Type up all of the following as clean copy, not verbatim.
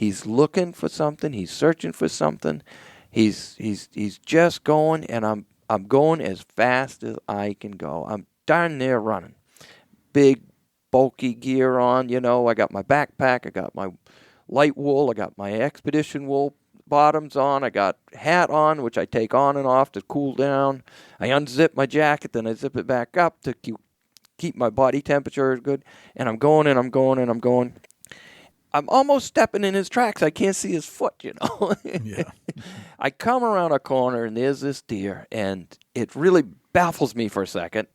He's looking for something. He's searching for something. He's just going, and I'm going as fast as I can go. I'm darn near running. Big, bulky gear on, you know. I got my backpack. I got my light wool. I got my expedition wool bottoms on. I got hat on, which I take on and off to cool down. I unzip my jacket, then I zip it back up to keep my body temperature good. And I'm going and I'm going and I'm going. I'm almost stepping in his tracks. I can't see his foot, you know. Yeah. I come around a corner and there's this deer, and it really baffles me for a second.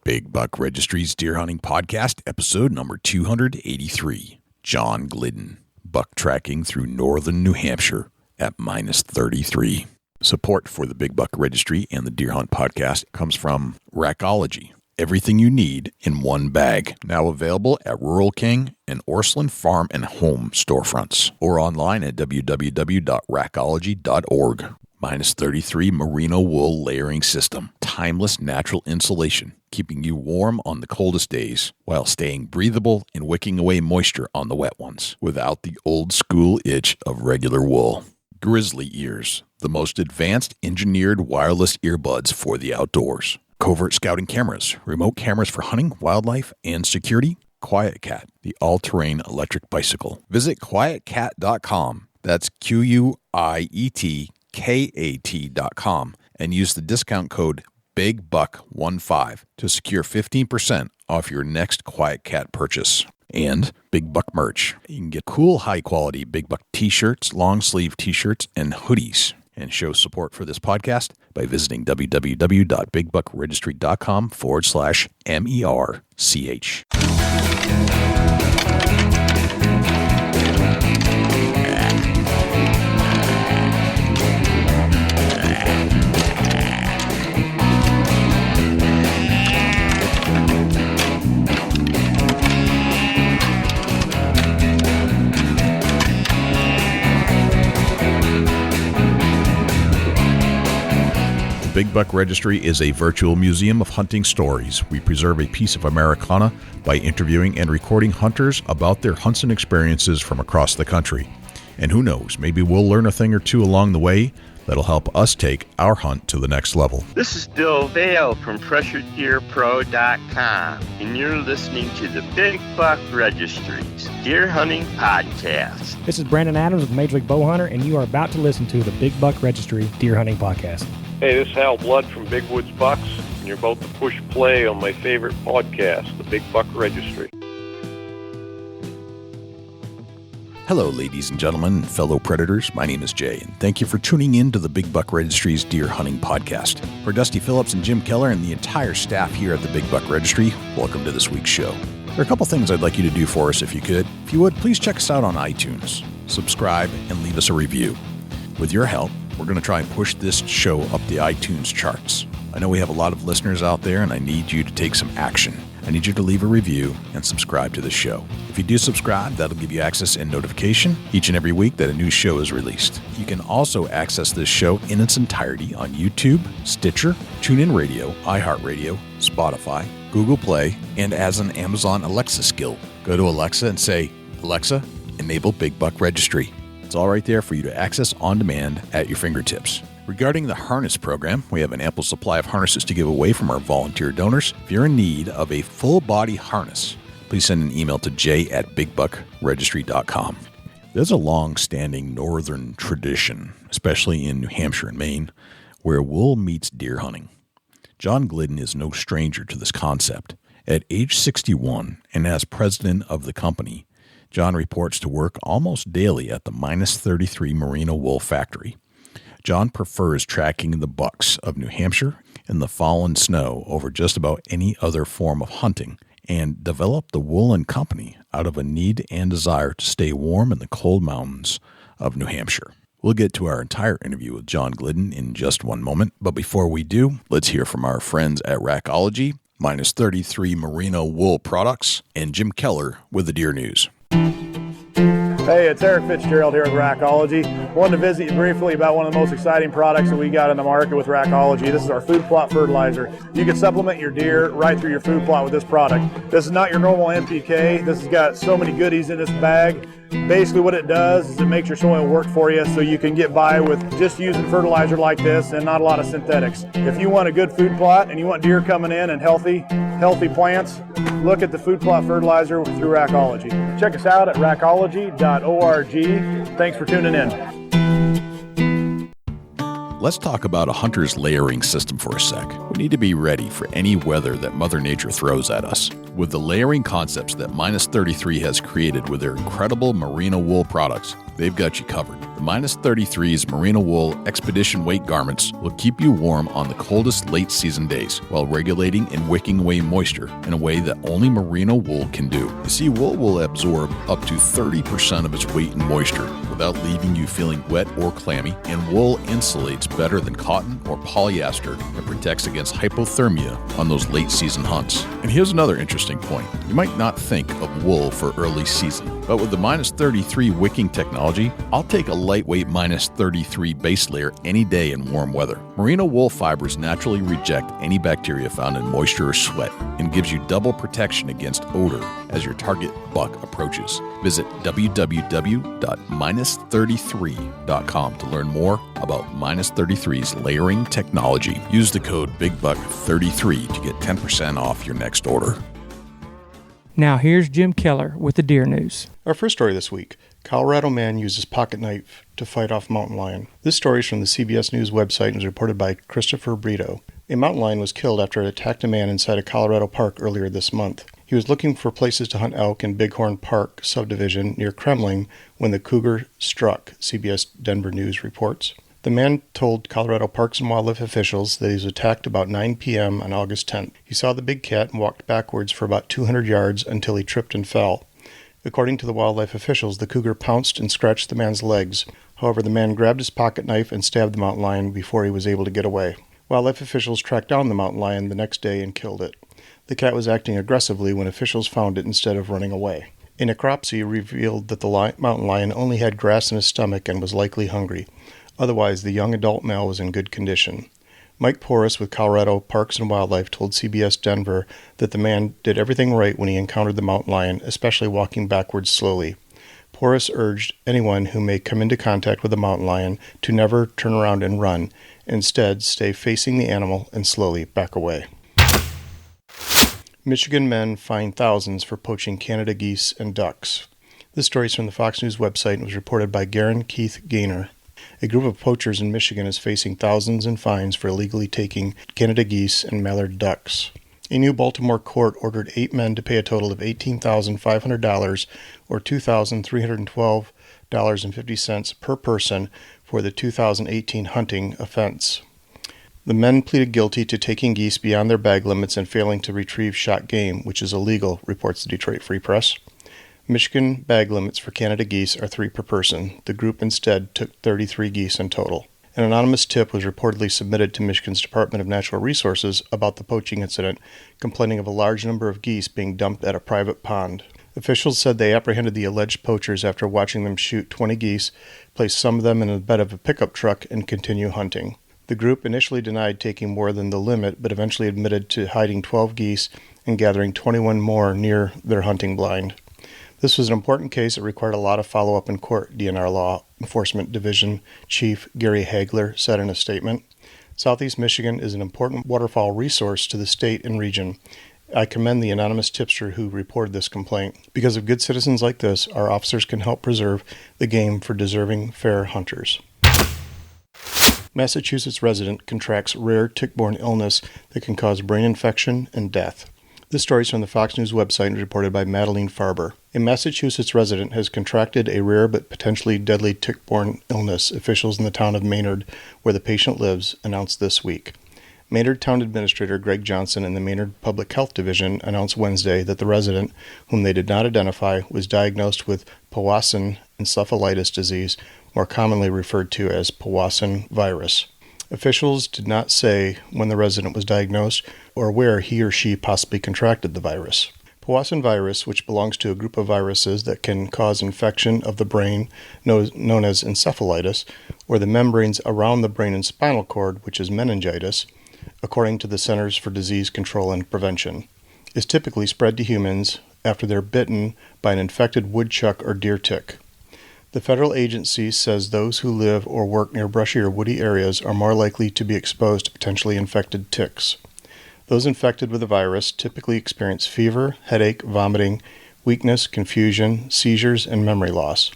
Big Buck Registry's Deer Hunting Podcast, episode number 283. John Glidden, buck tracking through northern New Hampshire at -33. Support for the Big Buck Registry and the Deer Hunt Podcast comes from Rackology. Everything you need in one bag. Now available at Rural King and Ahsland Farm and Home storefronts or online at www.rackology.org. -33 Merino Wool Layering System. Timeless natural insulation, keeping you warm on the coldest days while staying breathable and wicking away moisture on the wet ones without the old school itch of regular wool. Grizzly Ears, the most advanced engineered wireless earbuds for the outdoors. Covert scouting cameras, remote cameras for hunting, wildlife, and security. Quiet Cat, the all-terrain electric bicycle. Visit quietcat.com. That's QUIETKAT.com and use the discount code BIGBUCK15 to secure 15% off your next Quiet Cat purchase. And Big Buck merch. You can get cool, high-quality Big Buck t-shirts, long-sleeve t-shirts, and hoodies. And show support for this podcast by visiting www.bigbuckregistry.com/MERCH. Big Buck Registry is a virtual museum of hunting stories. We preserve a piece of Americana by interviewing and recording hunters about their hunts and experiences from across the country. And who knows, maybe we'll learn a thing or two along the way that'll help us take our hunt to the next level. This is Bill Vale from PressureDeerPro.com, and you're listening to the Big Buck Registry's Deer Hunting Podcast. This is Brandon Adams with Major League Bowhunter, and you are about to listen to the Big Buck Registry Deer Hunting Podcast. Hey, this is Hal Blood from Big Woods Bucks, and you're about to push play on my favorite podcast, the Big Buck Registry. Hello, ladies and gentlemen, and fellow predators. My name is Jay, and thank you for tuning in to the Big Buck Registry's Deer Hunting Podcast. For Dusty Phillips and Jim Keller and the entire staff here at the Big Buck Registry, welcome to this week's show. There are a couple things I'd like you to do for us if you could. If you would, please check us out on iTunes, subscribe, and leave us a review. With your help, we're going to try and push this show up the iTunes charts. I know we have a lot of listeners out there, and I need you to take some action. I need you to leave a review and subscribe to the show. If you do subscribe, that'll give you access and notification each and every week that a new show is released. You can also access this show in its entirety on YouTube, Stitcher, TuneIn Radio, iHeartRadio, Spotify, Google Play, and as an Amazon Alexa skill. Go to Alexa and say, "Alexa, enable Big Buck Registry." It's all right there for you to access on demand at your fingertips. Regarding the harness program, we have an ample supply of harnesses to give away from our volunteer donors. If you're in need of a full-body harness, please send an email to jay@bigbuckregistry.com. There's a long-standing northern tradition, especially in New Hampshire and Maine, where wool meets deer hunting. John Glidden is no stranger to this concept. At age 61 and as president of the company, John reports to work almost daily at the -33 Merino Wool Factory. John prefers tracking the bucks of New Hampshire in the fallen snow over just about any other form of hunting, and developed the woolen company out of a need and desire to stay warm in the cold mountains of New Hampshire. We'll get to our entire interview with John Glidden in just one moment, but before we do, let's hear from our friends at Rackology, -33 Merino Wool Products, and Jim Keller with the Deer News. Hey, it's Eric Fitzgerald here with Rackology. Wanted to visit you briefly about one of the most exciting products that we got in the market with Rackology. This is our food plot fertilizer. You can supplement your deer right through your food plot with this product. This is not your normal NPK. This has got so many goodies in this bag. Basically what it does is it makes your soil work for you so you can get by with just using fertilizer like this and not a lot of synthetics. If you want a good food plot and you want deer coming in and healthy plants, look at the food plot fertilizer through Rackology. Check us out at rackology.org. Thanks for tuning in. Let's talk about a hunter's layering system for a sec. We need to be ready for any weather that Mother Nature throws at us. With the layering concepts that Minus 33 has created with their incredible merino wool products, they've got you covered. The Minus 33's merino wool expedition weight garments will keep you warm on the coldest late season days while regulating and wicking away moisture in a way that only merino wool can do. You see, wool will absorb up to 30% of its weight in moisture without leaving you feeling wet or clammy, and wool insulates better than cotton or polyester and protects against hypothermia on those late season hunts. And here's another interesting point. You might not think of wool for early season, but with the Minus 33 wicking technology, I'll take a lightweight Minus 33 base layer any day in warm weather. Merino wool fibers naturally reject any bacteria found in moisture or sweat and gives you double protection against odor as your target buck approaches. Visit www.minus33.com to learn more about Minus 33's layering technology. Use the code BIGBUCK33 to get 10% off your next order. Now here's Jim Keller with the deer news. Our first story this week: Colorado man uses pocket knife to fight off mountain lion. This story is from the CBS News website and was reported by Christopher Brito. A mountain lion was killed after it attacked a man inside a Colorado park earlier this month. He was looking for places to hunt elk in Bighorn Park subdivision near Kremling when the cougar struck, CBS Denver News reports. The man told Colorado Parks and Wildlife officials that he was attacked about 9 p.m. on August 10th. He saw the big cat and walked backwards for about 200 yards until he tripped and fell. According to the wildlife officials, the cougar pounced and scratched the man's legs. However, the man grabbed his pocket knife and stabbed the mountain lion before he was able to get away. Wildlife officials tracked down the mountain lion the next day and killed it. The cat was acting aggressively when officials found it instead of running away. A necropsy revealed that the mountain lion only had grass in his stomach and was likely hungry. Otherwise, the young adult male was in good condition. Mike Porras with Colorado Parks and Wildlife told CBS Denver that the man did everything right when he encountered the mountain lion, especially walking backwards slowly. Porras urged anyone who may come into contact with the mountain lion to never turn around and run. Instead, stay facing the animal and slowly back away. Michigan men fined thousands for poaching Canada geese and ducks. This story is from the Fox News website and was reported by Garen Keith Gaynor. A group of poachers in Michigan is facing thousands in fines for illegally taking Canada geese and mallard ducks. A new Baltimore court ordered 8 men to pay a total of $18,500 or $2,312.50 per person for the 2018 hunting offense. The men pleaded guilty to taking geese beyond their bag limits and failing to retrieve shot game, which is illegal, reports the Detroit Free Press. Michigan bag limits for Canada geese are 3 per person. The group instead took 33 geese in total. An anonymous tip was reportedly submitted to Michigan's Department of Natural Resources about the poaching incident, complaining of a large number of geese being dumped at a private pond. Officials said they apprehended the alleged poachers after watching them shoot 20 geese, place some of them in the bed of a pickup truck, and continue hunting. The group initially denied taking more than the limit, but eventually admitted to hiding 12 geese and gathering 21 more near their hunting blind. This was an important case that required a lot of follow-up in court, DNR Law Enforcement Division Chief Gary Hagler said in a statement. Southeast Michigan is an important waterfowl resource to the state and region. I commend the anonymous tipster who reported this complaint. Because of good citizens like this, our officers can help preserve the game for deserving, fair hunters. Massachusetts resident contracts rare tick-borne illness that can cause brain infection and death. This story is from the Fox News website and reported by Madeline Farber. A Massachusetts resident has contracted a rare but potentially deadly tick-borne illness, officials in the town of Maynard, where the patient lives, announced this week. Maynard Town Administrator Greg Johnson and the Maynard Public Health Division announced Wednesday that the resident, whom they did not identify, was diagnosed with Powassan encephalitis disease, more commonly referred to as Powassan virus. Officials did not say when the resident was diagnosed or where he or she possibly contracted the virus. Powassan virus, which belongs to a group of viruses that can cause infection of the brain, known as encephalitis, or the membranes around the brain and spinal cord, which is meningitis, according to the Centers for Disease Control and Prevention, is typically spread to humans after they're bitten by an infected woodchuck or deer tick. The federal agency says those who live or work near brushy or woody areas are more likely to be exposed to potentially infected ticks. Those infected with the virus typically experience fever, headache, vomiting, weakness, confusion, seizures, and memory loss.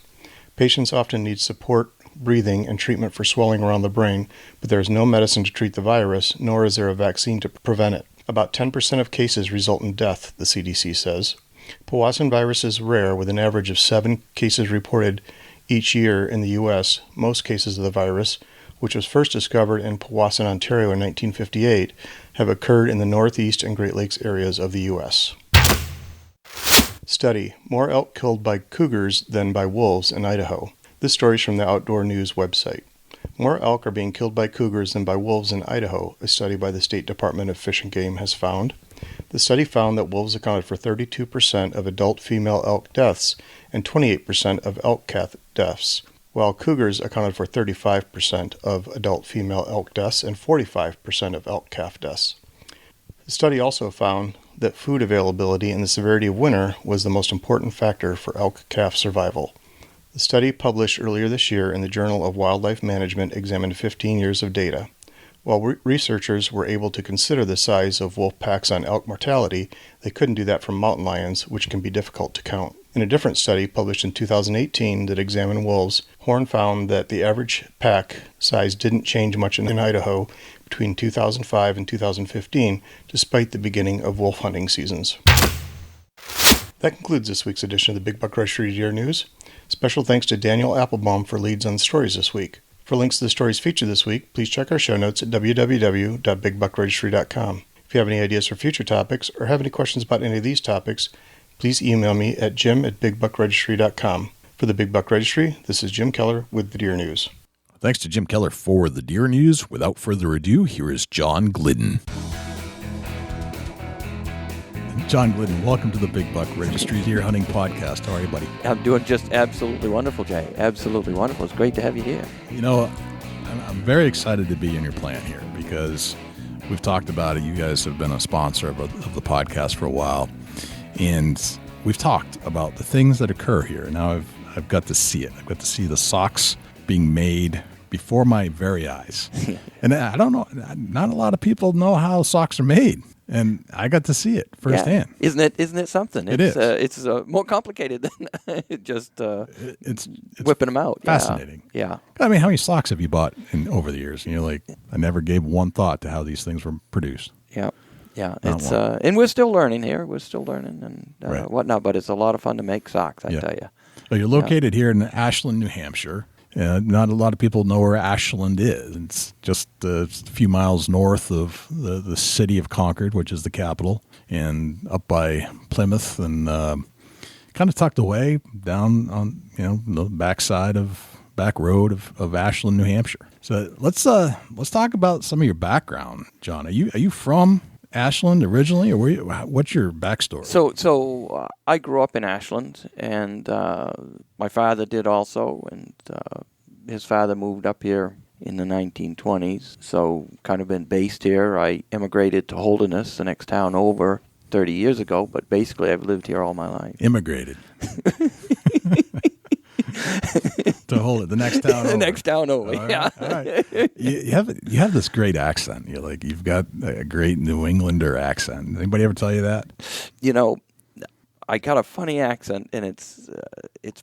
Patients often need support, breathing, and treatment for swelling around the brain, but there is no medicine to treat the virus, nor is there a vaccine to prevent it. About 10% of cases result in death, the CDC says. Powassan virus is rare, with an average of 7 cases reported each year in the U.S. Most cases of the virus, which was first discovered in Powassan, Ontario in 1958, have occurred in the Northeast and Great Lakes areas of the U.S. Study: More elk killed by cougars than by wolves in Idaho. This story is from the Outdoor News website. More elk are being killed by cougars than by wolves in Idaho, a study by the State Department of Fish and Game has found. The study found that wolves accounted for 32% of adult female elk deaths and 28% of elk calf deaths, while cougars accounted for 35% of adult female elk deaths and 45% of elk calf deaths. The study also found that food availability and the severity of winter was the most important factor for elk calf survival. The study, published earlier this year in the Journal of Wildlife Management, examined 15 years of data. While researchers were able to consider the size of wolf packs on elk mortality, they couldn't do that for mountain lions, which can be difficult to count. In a different study published in 2018 that examined wolves, Horn found that the average pack size didn't change much in Idaho between 2005 and 2015, despite the beginning of wolf hunting seasons. That concludes this week's edition of the Big Buck Registry Deer News. Special thanks to Daniel Applebaum for leads on the stories this week. For links to the stories featured this week, please check our show notes at www.bigbuckregistry.com. If you have any ideas for future topics or have any questions about any of these topics, please email me at jim@bigbuckregistry.com. For the Big Buck Registry, this is Jim Keller with the Deer News. Thanks to Jim Keller for the Deer News. Without further ado, here is John Glidden. John Glidden, welcome to the Big Buck Registry Deer Hunting Podcast. How are you, buddy? I'm doing just absolutely wonderful, Jay. Absolutely wonderful. It's great to have you here. You know, I'm very excited to be in your plant here because we've talked about it. You guys have been a sponsor of the podcast for a while, and we've talked about the things that occur here. Now I've got to see it. I've got to see the socks being made before my very eyes. And I don't know, not a lot of people know how socks are made. And I got to see it firsthand. Yeah. Isn't it something? It's more complicated than just it's whipping them out. Fascinating. Yeah. I mean, how many socks have you bought over the years? And you're like, I never gave one thought to how these things were produced. Yeah. Yeah. It's and we're still learning here. We're still learning and right. whatnot. But it's a lot of fun to make socks, I tell you. Well, you're located here in Ahsland, New Hampshire. Not a lot of people know where Ahsland is. It's just a few miles north of the city of Concord, which is the capital, and up by Plymouth, and kind of tucked away down on the back road of Ahsland, New Hampshire. So let's talk about some of your background, John. Are you from Ahsland originally, or what's your backstory? So I grew up in Ahsland, and my father did also, and his father moved up here in the 1920s, so kind of been based here. I immigrated to Holderness, the next town over, 30 years ago, but basically I've lived here all my life. Immigrated. To hold it, the next town over. The next town over, all yeah. Right. You have this great accent. You've got a great New Englander accent. Anybody ever tell you that? I got a funny accent, and it's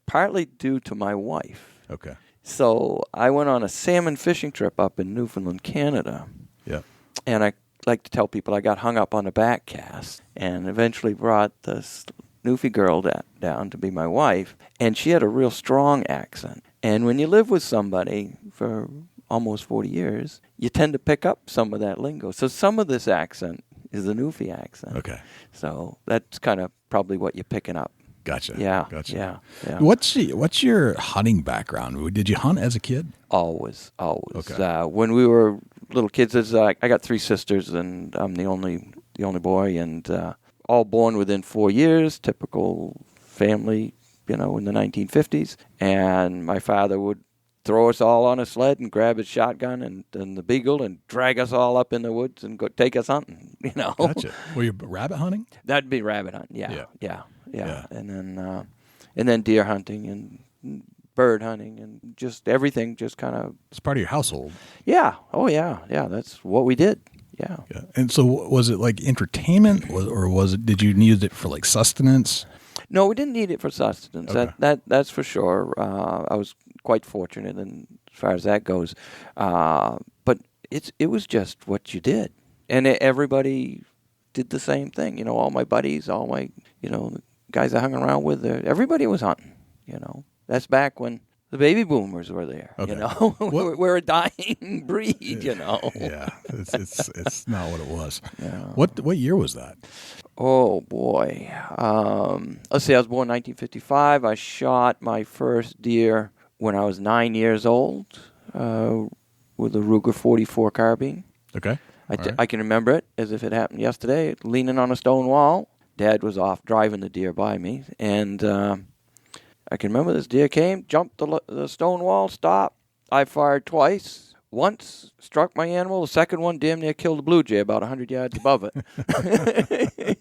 partly due to my wife. Okay. So I went on a salmon fishing trip up in Newfoundland, Canada. Yeah. And I like to tell people I got hung up on a back cast and eventually brought this Newfie girl down to be my wife, and she had a real strong accent. And when you live with somebody for almost 40 years, you tend to pick up some of that lingo. So some of this accent is the Newfie accent. Okay. So that's kind of probably what you're picking up. Gotcha. Yeah. Gotcha. Yeah. What's your hunting background? Did you hunt as a kid? Always. Okay. When we were little kids, I got 3 sisters, and I'm the only boy, and all born within 4 years, typical family, in the 1950s. And my father would throw us all on a sled and grab his shotgun and the beagle and drag us all up in the woods and go take us hunting, Gotcha. Were you rabbit hunting? That'd be rabbit hunting, yeah. And then deer hunting and bird hunting and just everything just kind of... It's part of your household. Yeah. Oh, yeah. Yeah, that's what we did. Yeah. And so was it like entertainment or did you need it for like sustenance? No, we didn't need it for sustenance. Okay. That's for sure. I was quite fortunate as far as that goes. But it was just what you did. And everybody did the same thing. All my buddies, all my, the guys I hung around with, everybody was hunting, That's back when the baby boomers were there, Okay. We're a dying breed, Yeah, it's not what it was. Yeah. What year was that? Oh, boy. Let's see, I was born in 1955. I shot my first deer when I was 9 years old with a Ruger 44 carbine. Okay. I can remember it as if it happened yesterday, leaning on a stone wall. Dad was off driving the deer by me, and I can remember this deer came, jumped the stone wall, stopped. I fired twice. Once struck my animal. The second one damn near killed a blue jay about 100 yards above it.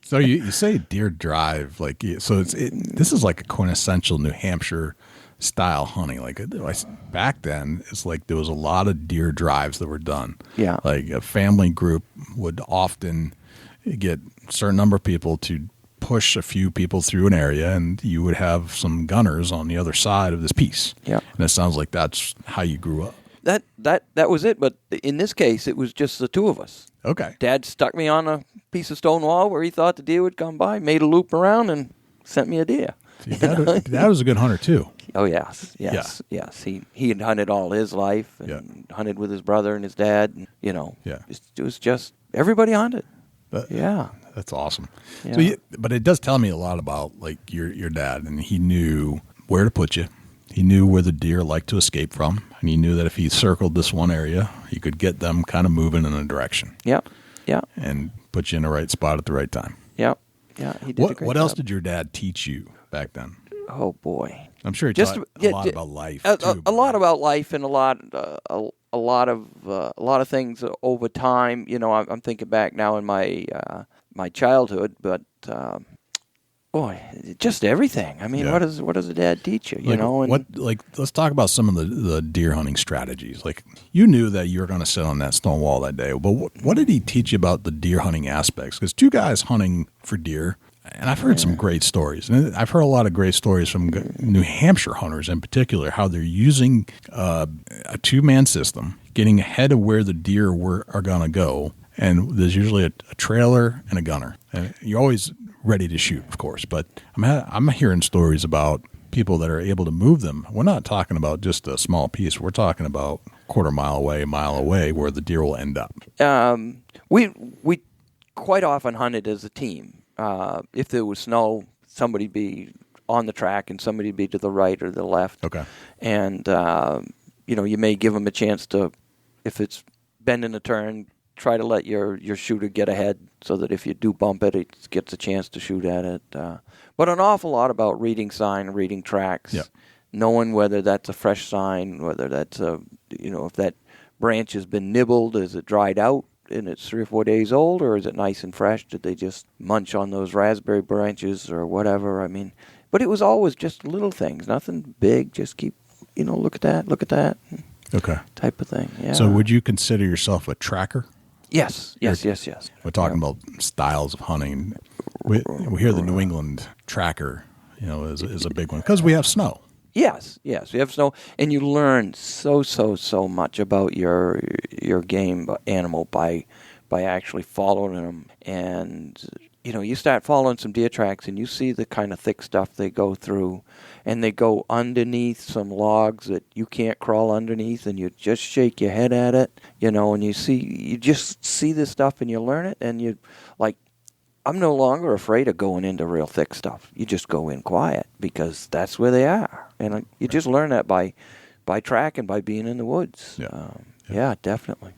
So you say deer drive, this is like a quintessential New Hampshire style hunting. Like back then, it's like there was a lot of deer drives that were done. Yeah. Like a family group would often get a certain number of people to push a few people through an area, and you would have some gunners on the other side of this piece. Yeah. And it sounds like that's how you grew up. That was it, but in this case, it was just the two of us. Okay. Dad stuck me on a piece of stone wall where he thought the deer would come by, made a loop around, and sent me a deer. Dad was a good hunter, too. Oh, yes. He had hunted all his life and hunted with his brother and his dad. And, it was just everybody hunted. That's awesome. Yeah. So, but it does tell me a lot about like your dad, and he knew where to put you. He knew where the deer liked to escape from, and he knew that if he circled this one area, he could get them kind of moving in a direction. Yeah. And put you in the right spot at the right time. Yeah. He did a great What else job. did your dad teach you back then? Oh boy, I'm sure he taught a lot about life. A lot about life and a lot of things over time. I'm thinking back now in my childhood, but boy, just everything. I mean, what does a dad teach you? Let's talk about some of the deer hunting strategies. Like you knew that you were going to sit on that stone wall that day, but what did he teach you about the deer hunting aspects? Because two guys hunting for deer. And I've heard some great stories. And I've heard a lot of great stories from New Hampshire hunters in particular, how they're using a two-man system, getting ahead of where the deer are going to go. And there's usually a trailer and a gunner. And you're always ready to shoot, of course. But I'm hearing stories about people that are able to move them. We're not talking about just a small piece. We're talking about quarter mile away, where the deer will end up. We quite often hunted as a team. If there was snow, somebody'd be on the track and somebody'd be to the right or the left. Okay. And, you may give them a chance to, if it's bending a turn, try to let your shooter get ahead so that if you do bump it, it gets a chance to shoot at it. But an awful lot about reading sign, reading tracks, knowing whether that's a fresh sign, whether that's if that branch has been nibbled, is it dried out? And it's 3 or 4 days old, or is it nice and fresh? Did they just munch on those raspberry branches or whatever? I mean, but it was always just little things, nothing big. Just keep, look at that, okay, type of thing. Yeah. So, would you consider yourself a tracker? Yes. We're talking about styles of hunting. We hear the New England tracker, is a big one because we have snow. Yes, you have snow, and you learn so much about your game animal by actually following them. And you start following some deer tracks, and you see the kind of thick stuff they go through, and they go underneath some logs that you can't crawl underneath, and you just shake your head at it, and you just see this stuff, and you learn it, and you like. I'm no longer afraid of going into real thick stuff. You just go in quiet because that's where they are. And you just learn that by track and by being in the woods. Yeah, definitely.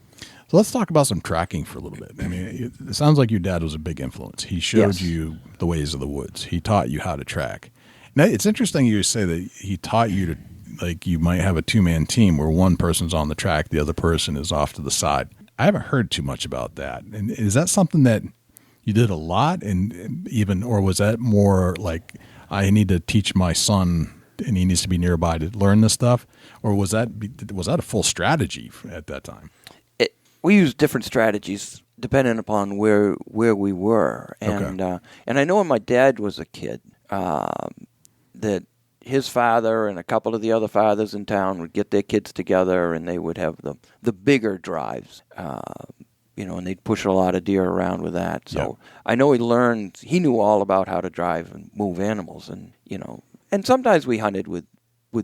So let's talk about some tracking for a little bit. I mean, it sounds like your dad was a big influence. He showed you the ways of the woods. He taught you how to track. Now, it's interesting you say that he taught you to, like, you might have a two-man team where one person's on the track, the other person is off to the side. I haven't heard too much about that. And is that something that you did a lot, and even, or was that more like, I need to teach my son and he needs to be nearby to learn this stuff? Or was that a full strategy at that time? We used different strategies depending upon where we were. And and I know when my dad was a kid, that his father and a couple of the other fathers in town would get their kids together and they would have the bigger drives, and they'd push a lot of deer around with that. So I know he knew all about how to drive and move animals, and sometimes we hunted with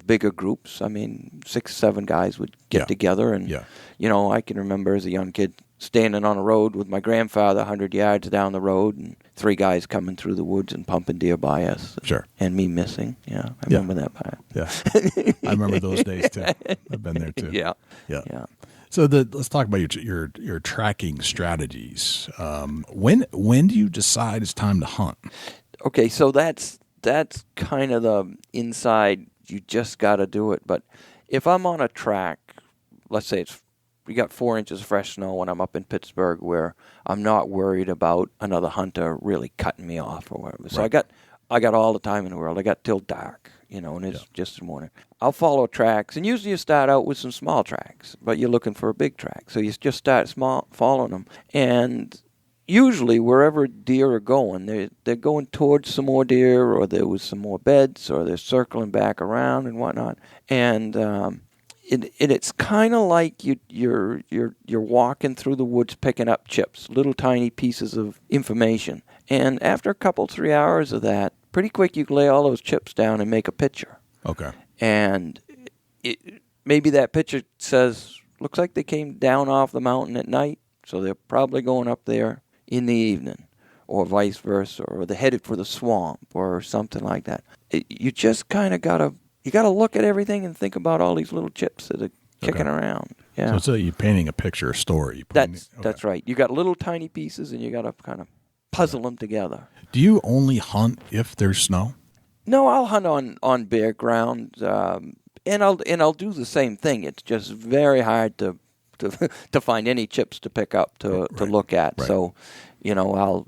bigger groups. I mean, 6, 7 guys would get together, and I can remember as a young kid standing on a road with my grandfather 100 yards down the road, and 3 guys coming through the woods and pumping deer by us. And me missing. Yeah, I remember that part. Yeah, I remember those days too. I've been there too. Yeah. So let's talk about your tracking strategies. When do you decide it's time to hunt? Okay, so that's kind of the inside. You just got to do it. But if I'm on a track, let's say we got 4 inches of fresh snow when I'm up in Pittsburgh, where I'm not worried about another hunter really cutting me off or whatever. So I got all the time in the world. I got till dark, and it's just the morning. I'll follow tracks, and usually you start out with some small tracks, but you're looking for a big track. So you just start small, following them, and usually wherever deer are going, they're going towards some more deer, or there was some more beds, or they're circling back around and whatnot. And it's kind of like you're walking through the woods picking up chips, little tiny pieces of information. And after a couple, 3 hours of that, pretty quick you can lay all those chips down and make a picture. Okay. And maybe that picture says, looks like they came down off the mountain at night, so they're probably going up there in the evening, or vice versa, or they're headed for the swamp, or something like that. You just kind of gotta look at everything and think about all these little chips that are kicking around. Yeah. So you're painting a picture, a story. That's right. You got little tiny pieces, and you got to kind of puzzle them together. Do you only hunt if there's snow? No, I'll hunt on bare ground, and I'll do the same thing. It's just very hard to find any chips to pick up to look at. Right. So, I'll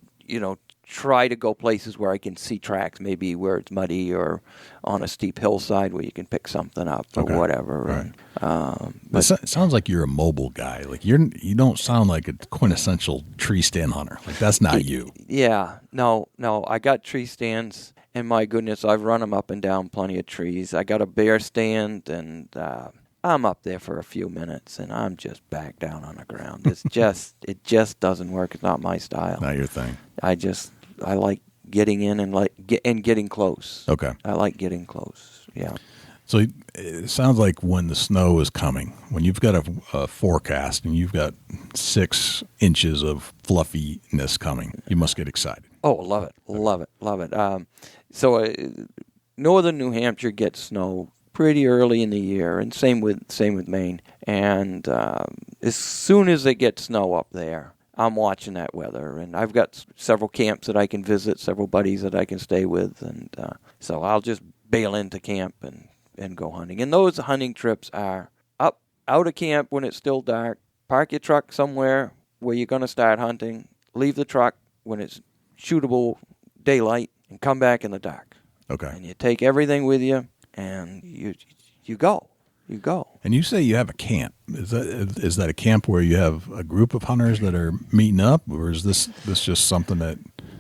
try to go places where I can see tracks, maybe where it's muddy or on a steep hillside where you can pick something up or whatever. Right. And, but it sounds like you're a mobile guy. Like you don't sound like a quintessential tree stand hunter. Like that's not you. Yeah. No. I got tree stands, and my goodness, I've run them up and down plenty of trees. I got a bear stand, and I'm up there for a few minutes, and I'm just back down on the ground. It just doesn't work. It's not my style. Not your thing. I like getting in and getting close. Okay. I like getting close. Yeah. So it sounds like when the snow is coming, when you've got a forecast and you've got 6 inches of fluffiness coming, you must get excited. Oh, love it. So northern New Hampshire gets snow pretty early in the year, and same with Maine. And as soon as they get snow up there, I'm watching that weather, and I've got several camps that I can visit, several buddies that I can stay with, and so I'll just bail into camp and go hunting. And those hunting trips are out of camp when it's still dark, park your truck somewhere where you're going to start hunting, leave the truck when it's shootable daylight, and come back in the dark. Okay. And you take everything with you, and you go. You go. And you say you have a camp. Is that a camp where you have a group of hunters that are meeting up, or is this just something that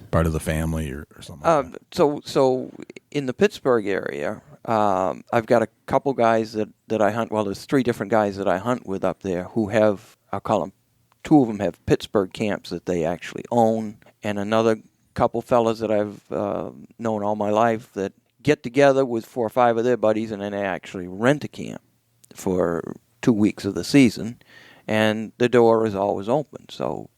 part of the family or something like that? So in the Pittsburgh area, I've got a couple guys that I hunt. Well, there's 3 different guys that I hunt with up there who have, I'll call them, 2 of them have Pittsburgh camps that they actually own, and another couple fellas that I've known all my life that get together with 4 or 5 of their buddies, and then they actually rent a camp for 2 weeks of the season, and the door is always open. So,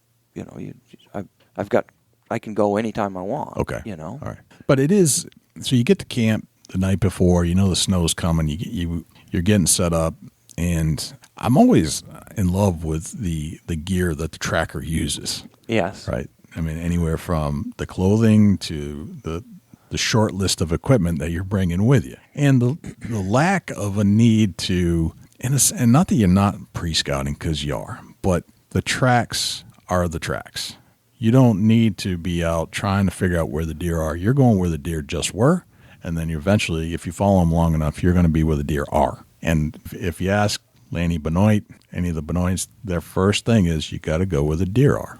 I can go anytime I want. Okay. All right. But it is, so you get to camp the night before, the snow's coming, you're getting set up, and I'm always in love with the gear that the tracker uses. Yes. Right. I mean, anywhere from the clothing to the short list of equipment that you're bringing with you, and the lack of a need to, and not that you're not pre-scouting, because you are, but the tracks are the tracks. You don't need to be out trying to figure out where the deer are. You're going where the deer just were, and then eventually, if you follow them long enough, you're going to be where the deer are. And if you ask Lanny Benoit, any of the Benoits, their first thing is you got to go where the deer are.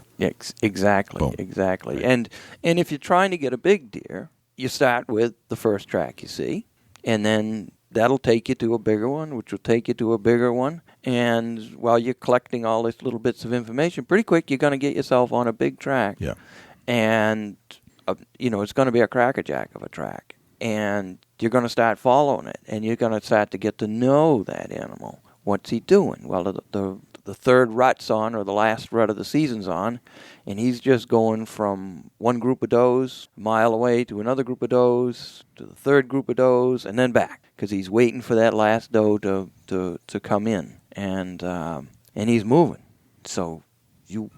Exactly. Boom. Exactly. Right. And if you're trying to get a big deer, you start with the first track you see, and then that'll take you to a bigger one, which will take you to a bigger one. And while you're collecting all these little bits of information, pretty quick you're going to get yourself on a big track. Yeah. And, it's going to be a crackerjack of a track. And you're going to start following it, and you're going to start to get to know that animal. What's he doing? Well, the third rut's on, or the last rut of the season's on, and he's just going from one group of does a mile away to another group of does to the third group of does, and then back, because he's waiting for that last doe to come in, and he's moving. So you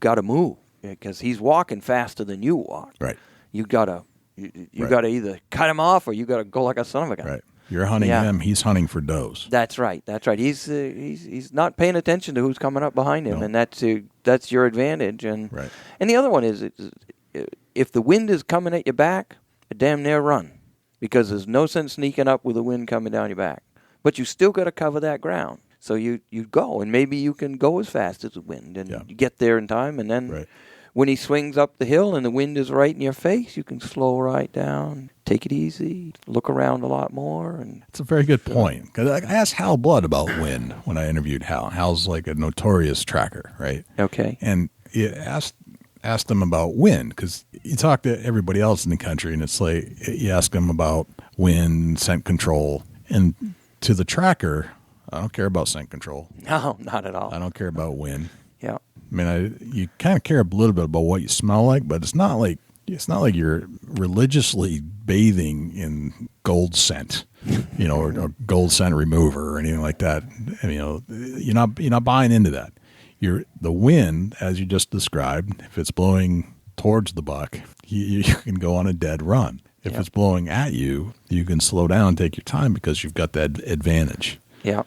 got to move, because he's walking faster than you walk. Right. You got to either cut him off, or you got to go like a son of a gun. Right. You're hunting him. He's hunting for does. That's right. He's not paying attention to who's coming up behind him, No. and that's your advantage. And Right. And the other one is, if the wind is coming at your back, damn near run, because there's no sense sneaking up with the wind coming down your back. But you still got to cover that ground. So you go, and maybe you can go as fast as the wind, and you get there in time, and then when he swings up the hill and the wind is right in your face, you can slow right down, take it easy, look around a lot more. And it's a very good point. Because I asked Hal Blood about wind when I interviewed Hal. Hal's like a notorious tracker, right? Okay. And you asked him about wind, because you talk to everybody else in the country, and it's like you ask them about wind, scent control, and to the tracker, I don't care about scent control. No, not at all. I don't care about wind. Yeah. I mean, you kind of care a little bit about what you smell like, but it's not like you're religiously bathing in gold scent, or gold scent remover or anything like that. I mean, you're not buying into that. The wind, as you just described, if it's blowing towards the buck, you can go on a dead run. If it's blowing at you, you can slow down and take your time, because you've got that advantage. Yeah.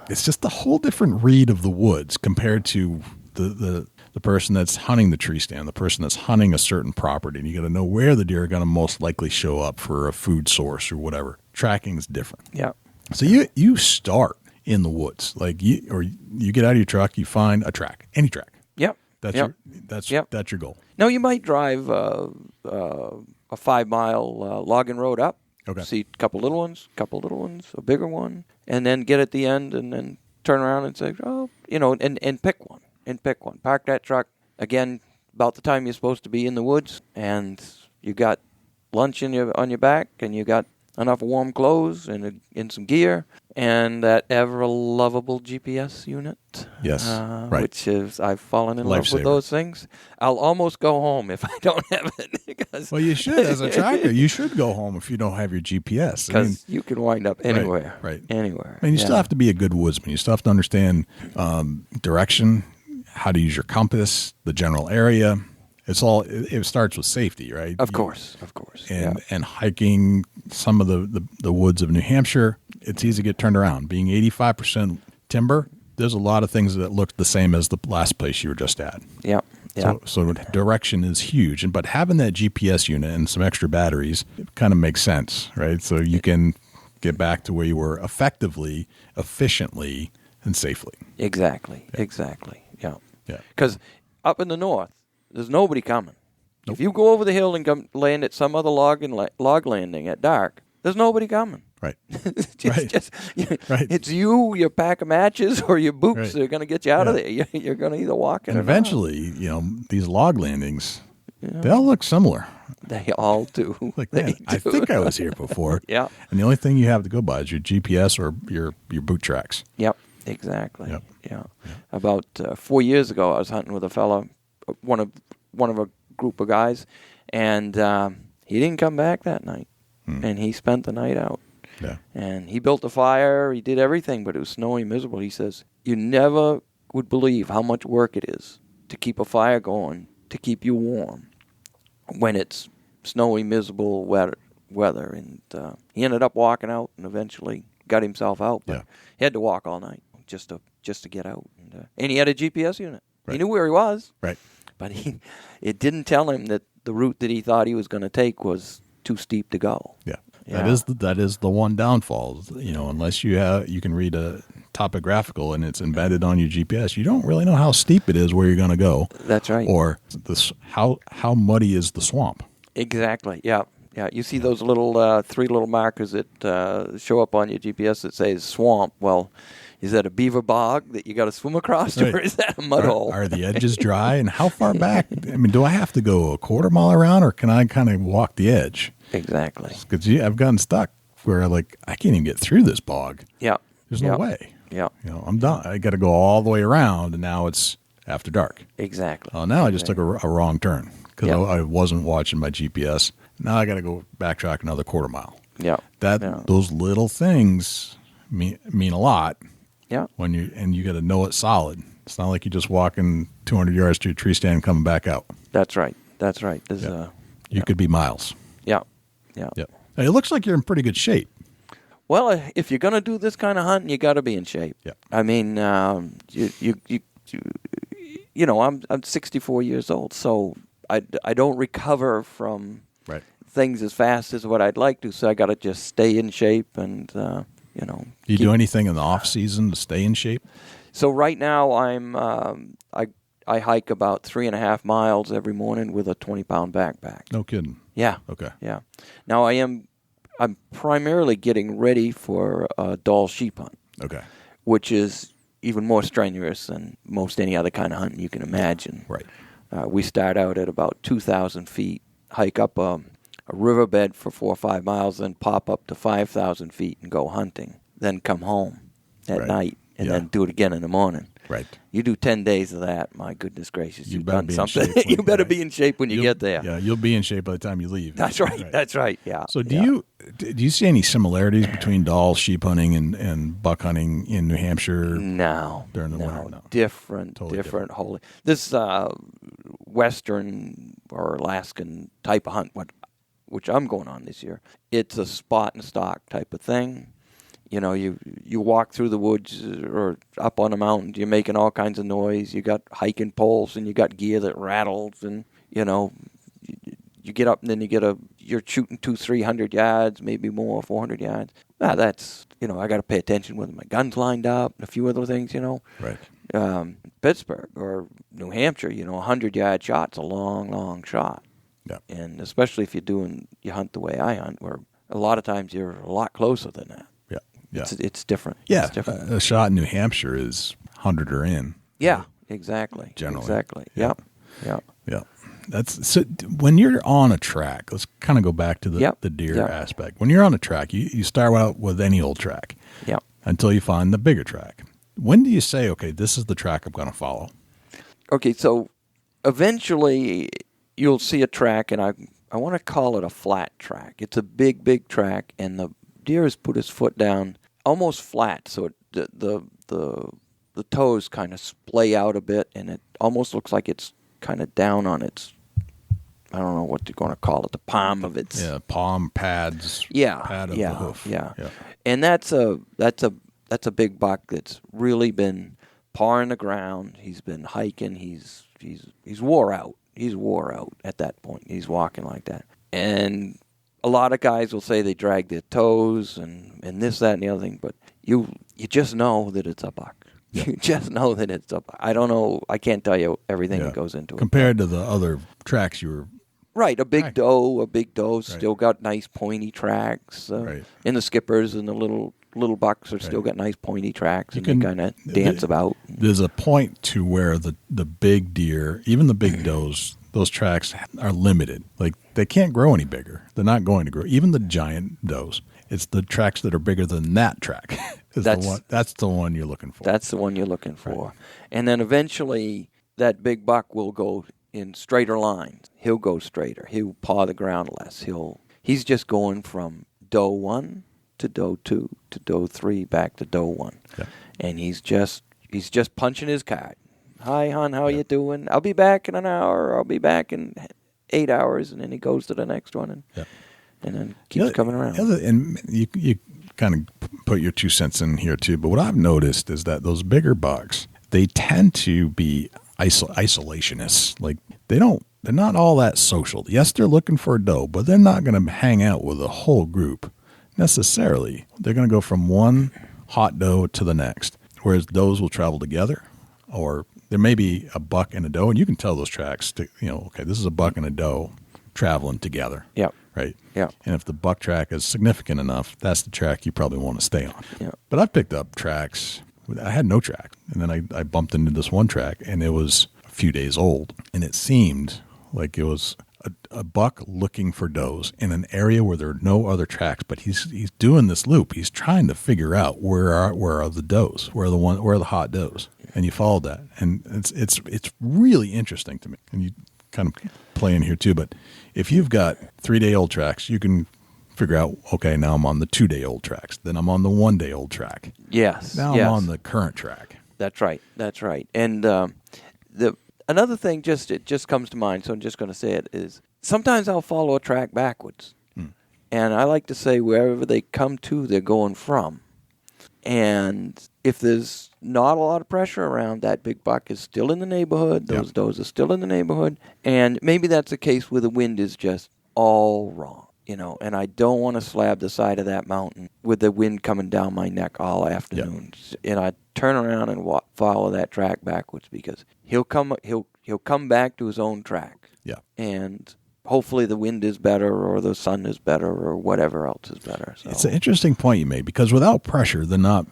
It's just a whole different read of the woods compared to the person that's hunting the tree stand, the person that's hunting a certain property, and you got to know where the deer are going to most likely show up for a food source or whatever. Tracking is different. Yeah. So you start in the woods, like you get out of your truck, you find a track, any track. Yep. That's your goal. Now you might drive a 5-mile logging road up. Okay. See a couple little ones, a bigger one, and then get at the end and then turn around and say, and pick one. Park that truck, again, about the time you're supposed to be in the woods, and you got lunch on your back, and you got enough warm clothes and some gear, and that ever-lovable GPS unit. Yes, right. Which is, I've fallen in love Lifesaver. with those things. I'll almost go home if I don't have it. Because Well, you should, as a tracker, you should go home if you don't have your GPS. Because you can wind up anywhere. Right. Anywhere. I mean, you still have to be a good woodsman. You still have to understand direction, how to use your compass, the general area. It starts with safety, right? Of course. And hiking some of the woods of New Hampshire, it's easy to get turned around. Being 85% timber, there's a lot of things that look the same as the last place you were just at. Yeah. So direction is huge. But having that GPS unit and some extra batteries, it kind of makes sense, right? So you can get back to where you were effectively, efficiently, and safely. Exactly. Yeah. Because up in the north, there's nobody coming. Nope. If you go over the hill and land at some other log landing at dark, there's nobody coming. Right. Right. It's you, your pack of matches, or your boots that are going to get you out of there. You're going to either walk it and or eventually, these log landings, they all look similar. They all do. Like, man, I think I was here before. Yeah. And the only thing you have to go by is your GPS or your boot tracks. Yep. Exactly. Yep. Yeah. About 4 years ago, I was hunting with a fella, one of a group of guys, and he didn't come back that night, and he spent the night out. Yeah. And he built a fire. He did everything, but it was snowy, miserable. He says, you never would believe how much work it is to keep a fire going, to keep you warm when it's snowy, miserable weather. And he ended up walking out and eventually got himself out. But he had to walk all night just to get out. And he had a GPS unit. Right. He knew where he was. Right. But it didn't tell him that the route that he thought he was going to take was too steep to go. Yeah. That is the one downfall. Unless you can read a topographical and it's embedded on your GPS, you don't really know how steep it is where you're going to go. That's right. Or how muddy is the swamp. Exactly. Yeah. Yeah. You see those little 3 little markers that show up on your GPS that says swamp. Well, is that a beaver bog that you got to swim across, or is that a mud hole? Are the edges dry, and how far back? I mean, do I have to go a quarter mile around, or can I kind of walk the edge? Exactly. Because I've gotten stuck where I can't even get through this bog. Yeah. There's no way. Yeah. I'm done. I got to go all the way around, and now it's after dark. Exactly. Now I just took a wrong turn because I wasn't watching my GPS. Now I got to go backtrack another quarter mile. Yeah. Those little things mean a lot. Yeah. You got to know it's solid. It's not like you're just walking 200 yards to a tree stand and coming back out. That's right. You could be miles. Yeah. Yeah. Yeah. It looks like you're in pretty good shape. Well, if you're going to do this kind of hunting, you got to be in shape. Yeah. I mean, I'm 64 years old, so I don't recover from things as fast as what I'd like to. So I got to just stay in shape and Do you do anything in the off season to stay in shape? So right now I hike about 3.5 miles every morning with a 20-pound backpack. No kidding. Yeah. Okay. Yeah. Now I'm primarily getting ready for a Dall sheep hunt. Okay. Which is even more strenuous than most any other kind of hunting you can imagine. Right. We start out at about 2,000 feet, hike up a riverbed for 4 or 5 miles, then pop up to 5,000 feet and go hunting. Then come home at night and then do it again in the morning. Right. You do 10 days of that, my goodness gracious, you've done be something. You better be in shape when you get there. Yeah, you'll be in shape by the time you leave. That's right. That's right. Yeah. So do you see any similarities between Dall sheep hunting and buck hunting in New Hampshire? No. During the winter? No. Different. Wholly. This Western or Alaskan type of hunt, which I'm going on this year, it's a spot and stock type of thing. You walk through the woods or up on a mountain, you're making all kinds of noise. You got hiking poles and you got gear that rattles, and you get up and then you're shooting 200-300 yards, maybe more, 400 yards. That's I got to pay attention with my guns lined up and a few other things. Right. Pittsburgh or New Hampshire, a 100-yard shot's a long, long shot. Yeah. And especially if you hunt the way I hunt, where a lot of times you're a lot closer than that. Yeah. It's different. Yeah. It's different. A shot in New Hampshire is 100 or in. Yeah, exactly. Generally. Exactly. Yeah. Yep. Yeah. That's so when you're on a track, let's kind of go back to the deer aspect. When you're on a track, you start out with any old track. Yep. Until you find the bigger track. When do you say, okay, this is the track I'm going to follow? Okay, so eventually you'll see a track, and I want to call it a flat track. It's a big, big track, and the deer has put his foot down almost flat, so the toes kind of splay out a bit, and it almost looks like it's kind of down on its, I don't know what you're going to call it, the palm of its. Yeah, palm pads. Yeah, pad of the hoof. Yeah. And that's a big buck that's really been pawing the ground. He's been hiking. He's wore out. He's wore out at that point. He's walking like that, and a lot of guys will say they drag their toes and this, that, and the other thing, but you just know that it's a buck. Yeah. You just know that it's a buck. I don't know. I can't tell you everything that goes into it. Compared to the other tracks you were... Right, a big doe's still got nice pointy tracks. And the skippers and the little bucks are still got nice pointy tracks, and they kind of dance about. There's a point to where the big deer, even the big does, those tracks are limited. Like, they can't grow any bigger. They're not going to grow. Even the giant does. It's the tracks that are bigger than that track. That's the one you're looking for. That's the one you're looking for. Right. And then eventually that big buck will go in straighter lines. He'll go straighter. He'll paw the ground less. He's just going from doe 1 to doe 2 to doe 3 back to doe 1. Yeah. And he's just punching his card. Hi, hon, how you doing? I'll be back in an hour. I'll be back in 8 hours. And then he goes to the next one and then keeps coming around. And you kind of put your 2 cents in here too, but what I've noticed is that those bigger bucks, they tend to be isolationists. Like they're not all that social. Yes, they're looking for a doe, but they're not going to hang out with a whole group necessarily. They're going to go from one hot doe to the next, whereas does will travel together, or there may be a buck and a doe, and you can tell those tracks, okay, this is a buck and a doe traveling together. Yeah. Right? Yeah. And if the buck track is significant enough, that's the track you probably want to stay on. Yeah. But I've picked up tracks. I had no track, and then I bumped into this one track, and it was a few days old, and it seemed like it was a buck looking for does in an area where there are no other tracks, but he's doing this loop. He's trying to figure out where are the does, where are the hot does, and you followed that, and it's really interesting to me. And you kind of play in here too, but if you've got 3-day-old tracks, you can figure out, okay, now I'm on the 2-day-old tracks. Then I'm on the 1-day-old track. Yes. Now I'm on the current track. That's right. And another thing it just comes to mind, so I'm just going to say it, is sometimes I'll follow a track backwards. And I like to say wherever they come to, they're going from. And if there's not a lot of pressure around, that big buck is still in the neighborhood. Those does are still in the neighborhood. And maybe that's a case where the wind is just all wrong. And I don't want to slab the side of that mountain with the wind coming down my neck all afternoon. And I turn around and follow that track backwards because he'll come back to his own track. Yeah. And hopefully the wind is better or the sun is better or whatever else is better. So. It's an interesting point you made because without pressure, they're not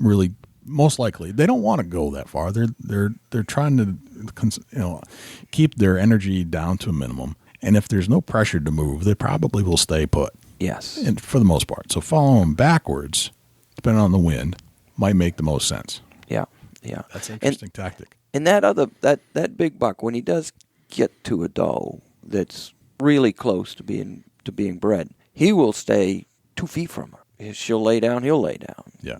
really, most likely, they don't want to go that far. They're trying to keep their energy down to a minimum. And if there's no pressure to move, they probably will stay put. Yes. And for the most part. So following them backwards, depending on the wind, might make the most sense. Yeah. That's an interesting tactic. And that big buck, when he does get to a doe that's really close to being bred, he will stay 2 feet from her. She'll lay down, he'll lay down. Yeah.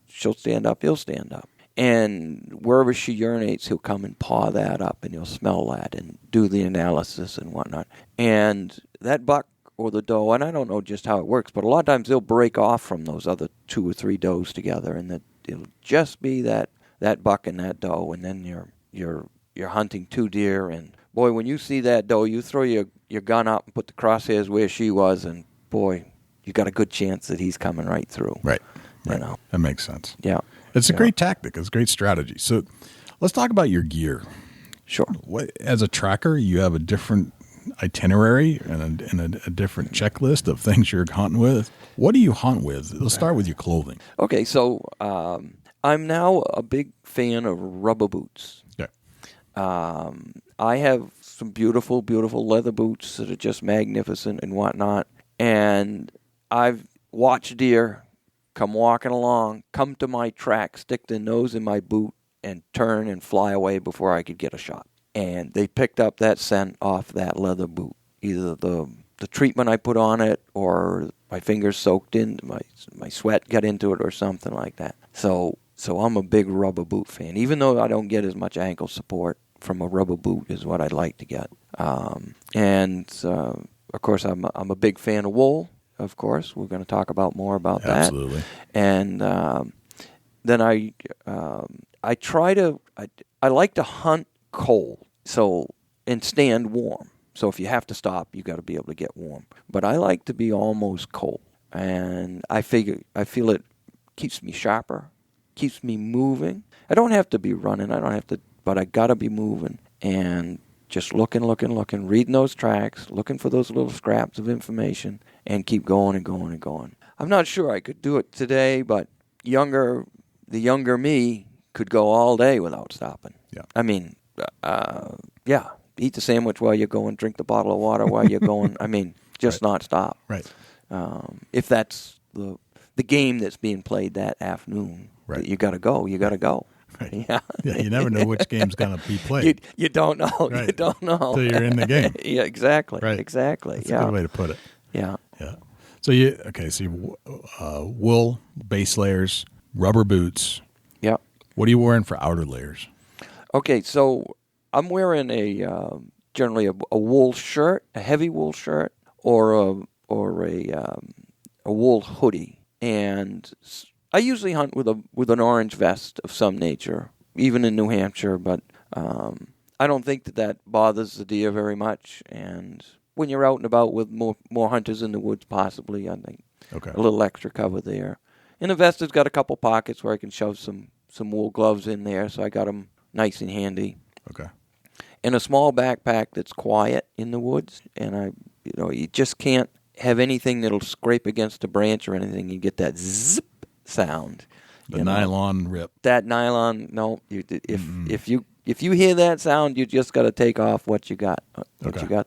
She'll stand up, he'll stand up. And wherever she urinates, he'll come and paw that up, and he'll smell that and do the analysis and whatnot. And that buck or the doe, and I don't know just how it works, but a lot of times they'll break off from those other 2 or 3 does together, and it'll just be that buck and that doe, and then you're hunting 2 deer. And boy, when you see that doe, you throw your gun up and put the crosshairs where she was, and boy, you got a good chance that he's coming right through. Right. That makes sense. Yeah. It's a great tactic. It's a great strategy. So let's talk about your gear. Sure. As a tracker, you have a different itinerary and a different checklist of things you're hunting with. What do you hunt with? Let's start with your clothing. Okay, so I'm now a big fan of rubber boots. Okay. I have some beautiful, beautiful leather boots that are just magnificent and whatnot. And I've watched deer come walking along, come to my track, stick their nose in my boot, and turn and fly away before I could get a shot. And they picked up that scent off that leather boot. Either the treatment I put on it or my fingers soaked in, my sweat got into it or something like that. So I'm a big rubber boot fan, even though I don't get as much ankle support from a rubber boot as what I'd like to get. Of course, I'm a big fan of wool. Of course, we're going to talk about more about that. Absolutely. And then I like to hunt cold, and stand warm. So if you have to stop, you got to be able to get warm. But I like to be almost cold, and I feel it keeps me sharper, keeps me moving. I don't have to be running. But I got to be moving and just looking, reading those tracks, looking for those little scraps of information, and keep going and going and going. I'm not sure I could do it today, but the younger me could go all day without stopping. Yeah. I mean, eat the sandwich while you're going, drink the bottle of water while you're going. I mean, just not stop. Right. If that's the game that's being played that afternoon, right. You got to go. You got to go. Right. Yeah. Yeah, you never know which game's going to be played. You don't know. Right. You don't know. Until you're in the game. Yeah, exactly. Right. Exactly. That's a good way to put it. Yeah. Yeah. So wool base layers, rubber boots. Yeah. What are you wearing for outer layers? Okay, so I'm wearing generally a wool shirt, a heavy wool shirt, or a wool hoodie, and I usually hunt with an orange vest of some nature, even in New Hampshire. But I don't think that bothers the deer very much. And when you're out and about with more hunters in the woods, possibly, I think a little extra cover there. And the vest has got a couple pockets where I can shove some wool gloves in there, so I got them nice and handy. Okay. And a small backpack that's quiet in the woods, and you just can't have anything that'll scrape against a branch or anything. You get that zip sound. The nylon rip. That nylon, no. If you hear that sound, you just got to take off what you got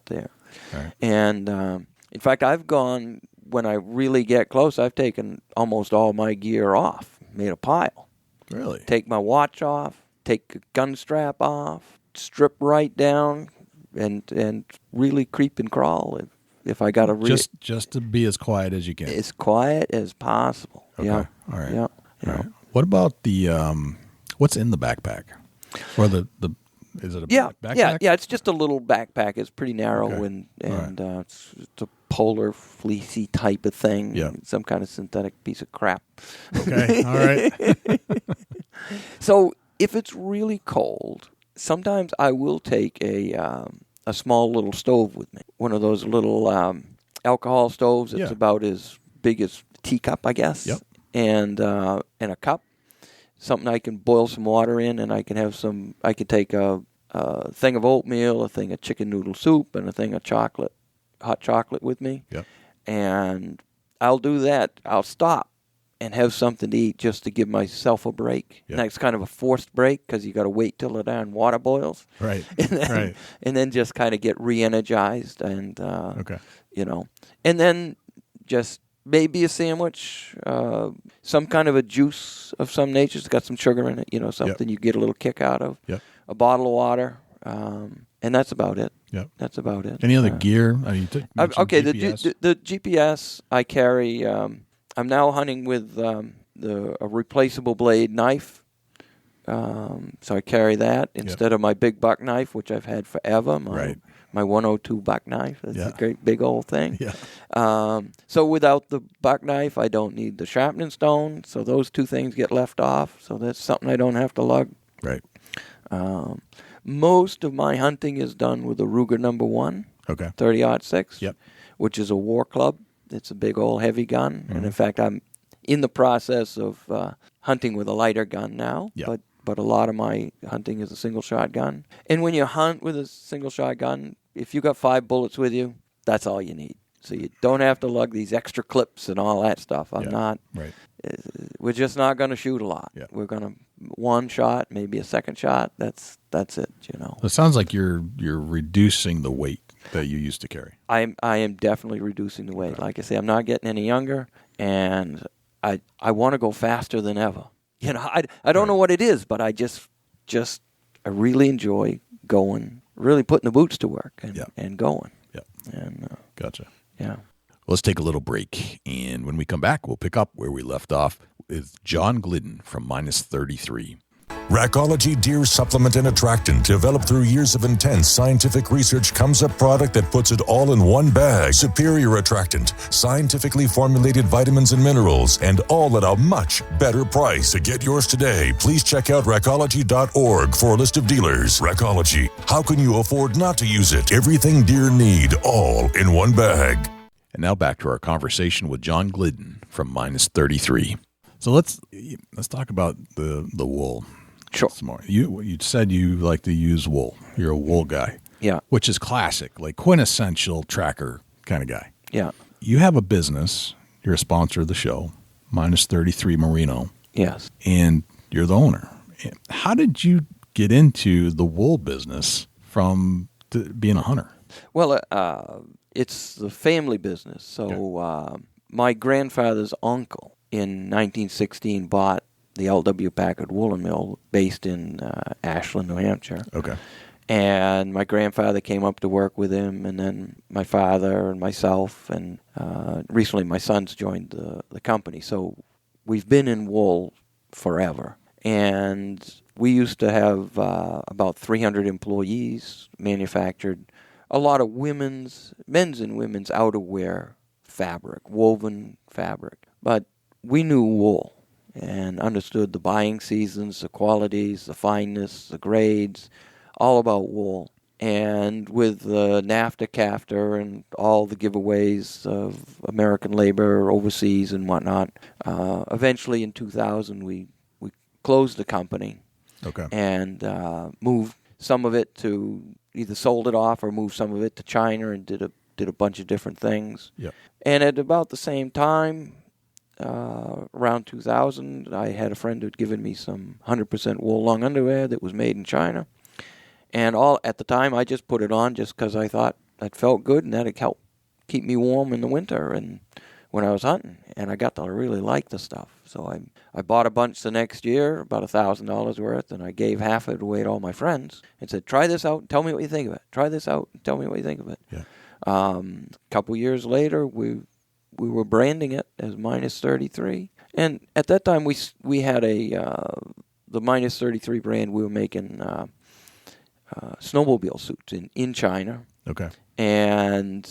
there. All right. And in fact, I've gone, when I really get close, I've taken almost all my gear off, made a pile. Really? Take my watch off, take a gun strap off, strip right down, and really creep and crawl if I got to just to be as quiet as you can. As quiet as possible. Okay. Yeah. All right. Yeah. All right. What about the what's in the backpack? Or is it a backpack? Yeah. It's just a little backpack. It's pretty narrow and right. it's a polar fleecy type of thing. Yeah. Some kind of synthetic piece of crap. Okay. All right. So if it's really cold, sometimes I will take a small little stove with me. One of those little alcohol stoves that's about as big as a teacup, I guess. Yep. And a cup, something I can boil some water in, and I can have I could take a thing of oatmeal, a thing of chicken noodle soup, and a thing of hot chocolate with me. Yep. And I'll do that. I'll stop and have something to eat just to give myself a break. Yep. And that's kind of a forced break because you got to wait till the darn water boils. Right. And then just kind of get re-energized and, and then just maybe a sandwich, some kind of a juice of some nature. It's got some sugar in it, something you get a little kick out of. Yep. A bottle of water, and that's about it. Yep. That's about it. Any other gear? I mean, okay, GPS? the GPS I carry. I'm now hunting with a replaceable blade knife, so I carry that instead of my big buck knife, which I've had forever. My 102 buck knife. That's a great big old thing. Yeah. So without the buck knife, I don't need the sharpening stone. So those two things get left off. So that's something I don't have to lug. Right. Most of my hunting is done with a Ruger No. 1. Okay. 30-06. Yep. Which is a war club. It's a big old heavy gun. Mm-hmm. And in fact, I'm in the process of hunting with a lighter gun now. Yep. But a lot of my hunting is a single shot gun. And when you hunt with a single shot gun, if you got 5 bullets with you, that's all you need. So you don't have to lug these extra clips and all that stuff. We're just not going to shoot a lot. Yeah. We're going to one shot, maybe a second shot. That's it. It sounds like you're reducing the weight that you used to carry. I am definitely reducing the weight. Okay. Like I say, I'm not getting any younger, and I want to go faster than ever. I don't know what it is, but I I really enjoy going, really putting the boots to work and going. Yeah. And gotcha. Yeah. Let's take a little break, and when we come back, we'll pick up where we left off with John Glidden from -33. Rackology Deer Supplement and Attractant, developed through years of intense scientific research, comes a product that puts it all in one bag. Superior attractant, scientifically formulated vitamins and minerals, and all at a much better price. To get yours today, please check out rackology.org for a list of dealers. Rackology, how can you afford not to use it? Everything deer need, all in one bag. And now back to our conversation with John Glidden from -33. So let's talk about the wool. Sure. Some more. You said you like to use wool. You're a wool guy. Yeah. Which is classic, like quintessential tracker kind of guy. Yeah. You have a business. You're a sponsor of the show, -33 Merino. Yes. And you're the owner. How did you get into the wool business from being a hunter? Well, it's the family business. So my grandfather's uncle in 1916 bought the L.W. Packard woolen mill based in Ahsland, New Hampshire. Okay. And my grandfather came up to work with him, and then my father and myself, and recently my sons joined the company. So we've been in wool forever. And we used to have about 300 employees, manufactured a lot of men's and women's outerwear fabric, woven fabric. But we knew wool and understood the buying seasons, the qualities, the fineness, the grades, all about wool. And with the NAFTA, CAFTA, and all the giveaways of American labor overseas and whatnot, eventually in 2000 we closed the company. Okay. And moved some of it to either sold it off or moved some of it to China and did a bunch of different things. Yep. And at about the same time, around 2000, I had a friend who'd given me some 100% wool long underwear that was made in China. And at the time, I just put it on just because I thought that felt good and that'd help keep me warm in the winter and when I was hunting. And I got to really like the stuff. So I bought a bunch the next year, about $1,000 worth, and I gave half of it away to all my friends and said, try this out and tell me what you think of it. Try this out and tell me what you think of it. Yeah. A couple years later, we were branding it as Minus 33. And at that time, we had the Minus 33 brand. We were making snowmobile suits in China. Okay. And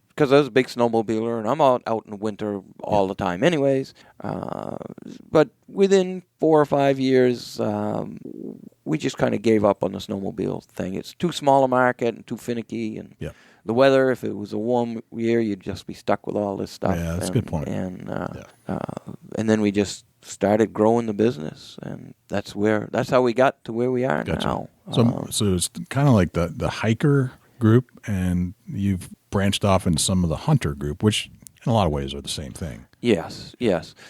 because I was a big snowmobiler, and I'm out in the winter all the time anyways. But within 4 or 5 years, we just kind of gave up on the snowmobile thing. It's too small a market and too finicky. And the weather, if it was a warm year, you'd just be stuck with all this stuff. Yeah, that's a good point. And then we just started growing the business, and that's how we got to where we are now. So it's kind of like the hiker group, and you've branched off into some of the hunter group, which in a lot of ways are the same thing. Yes.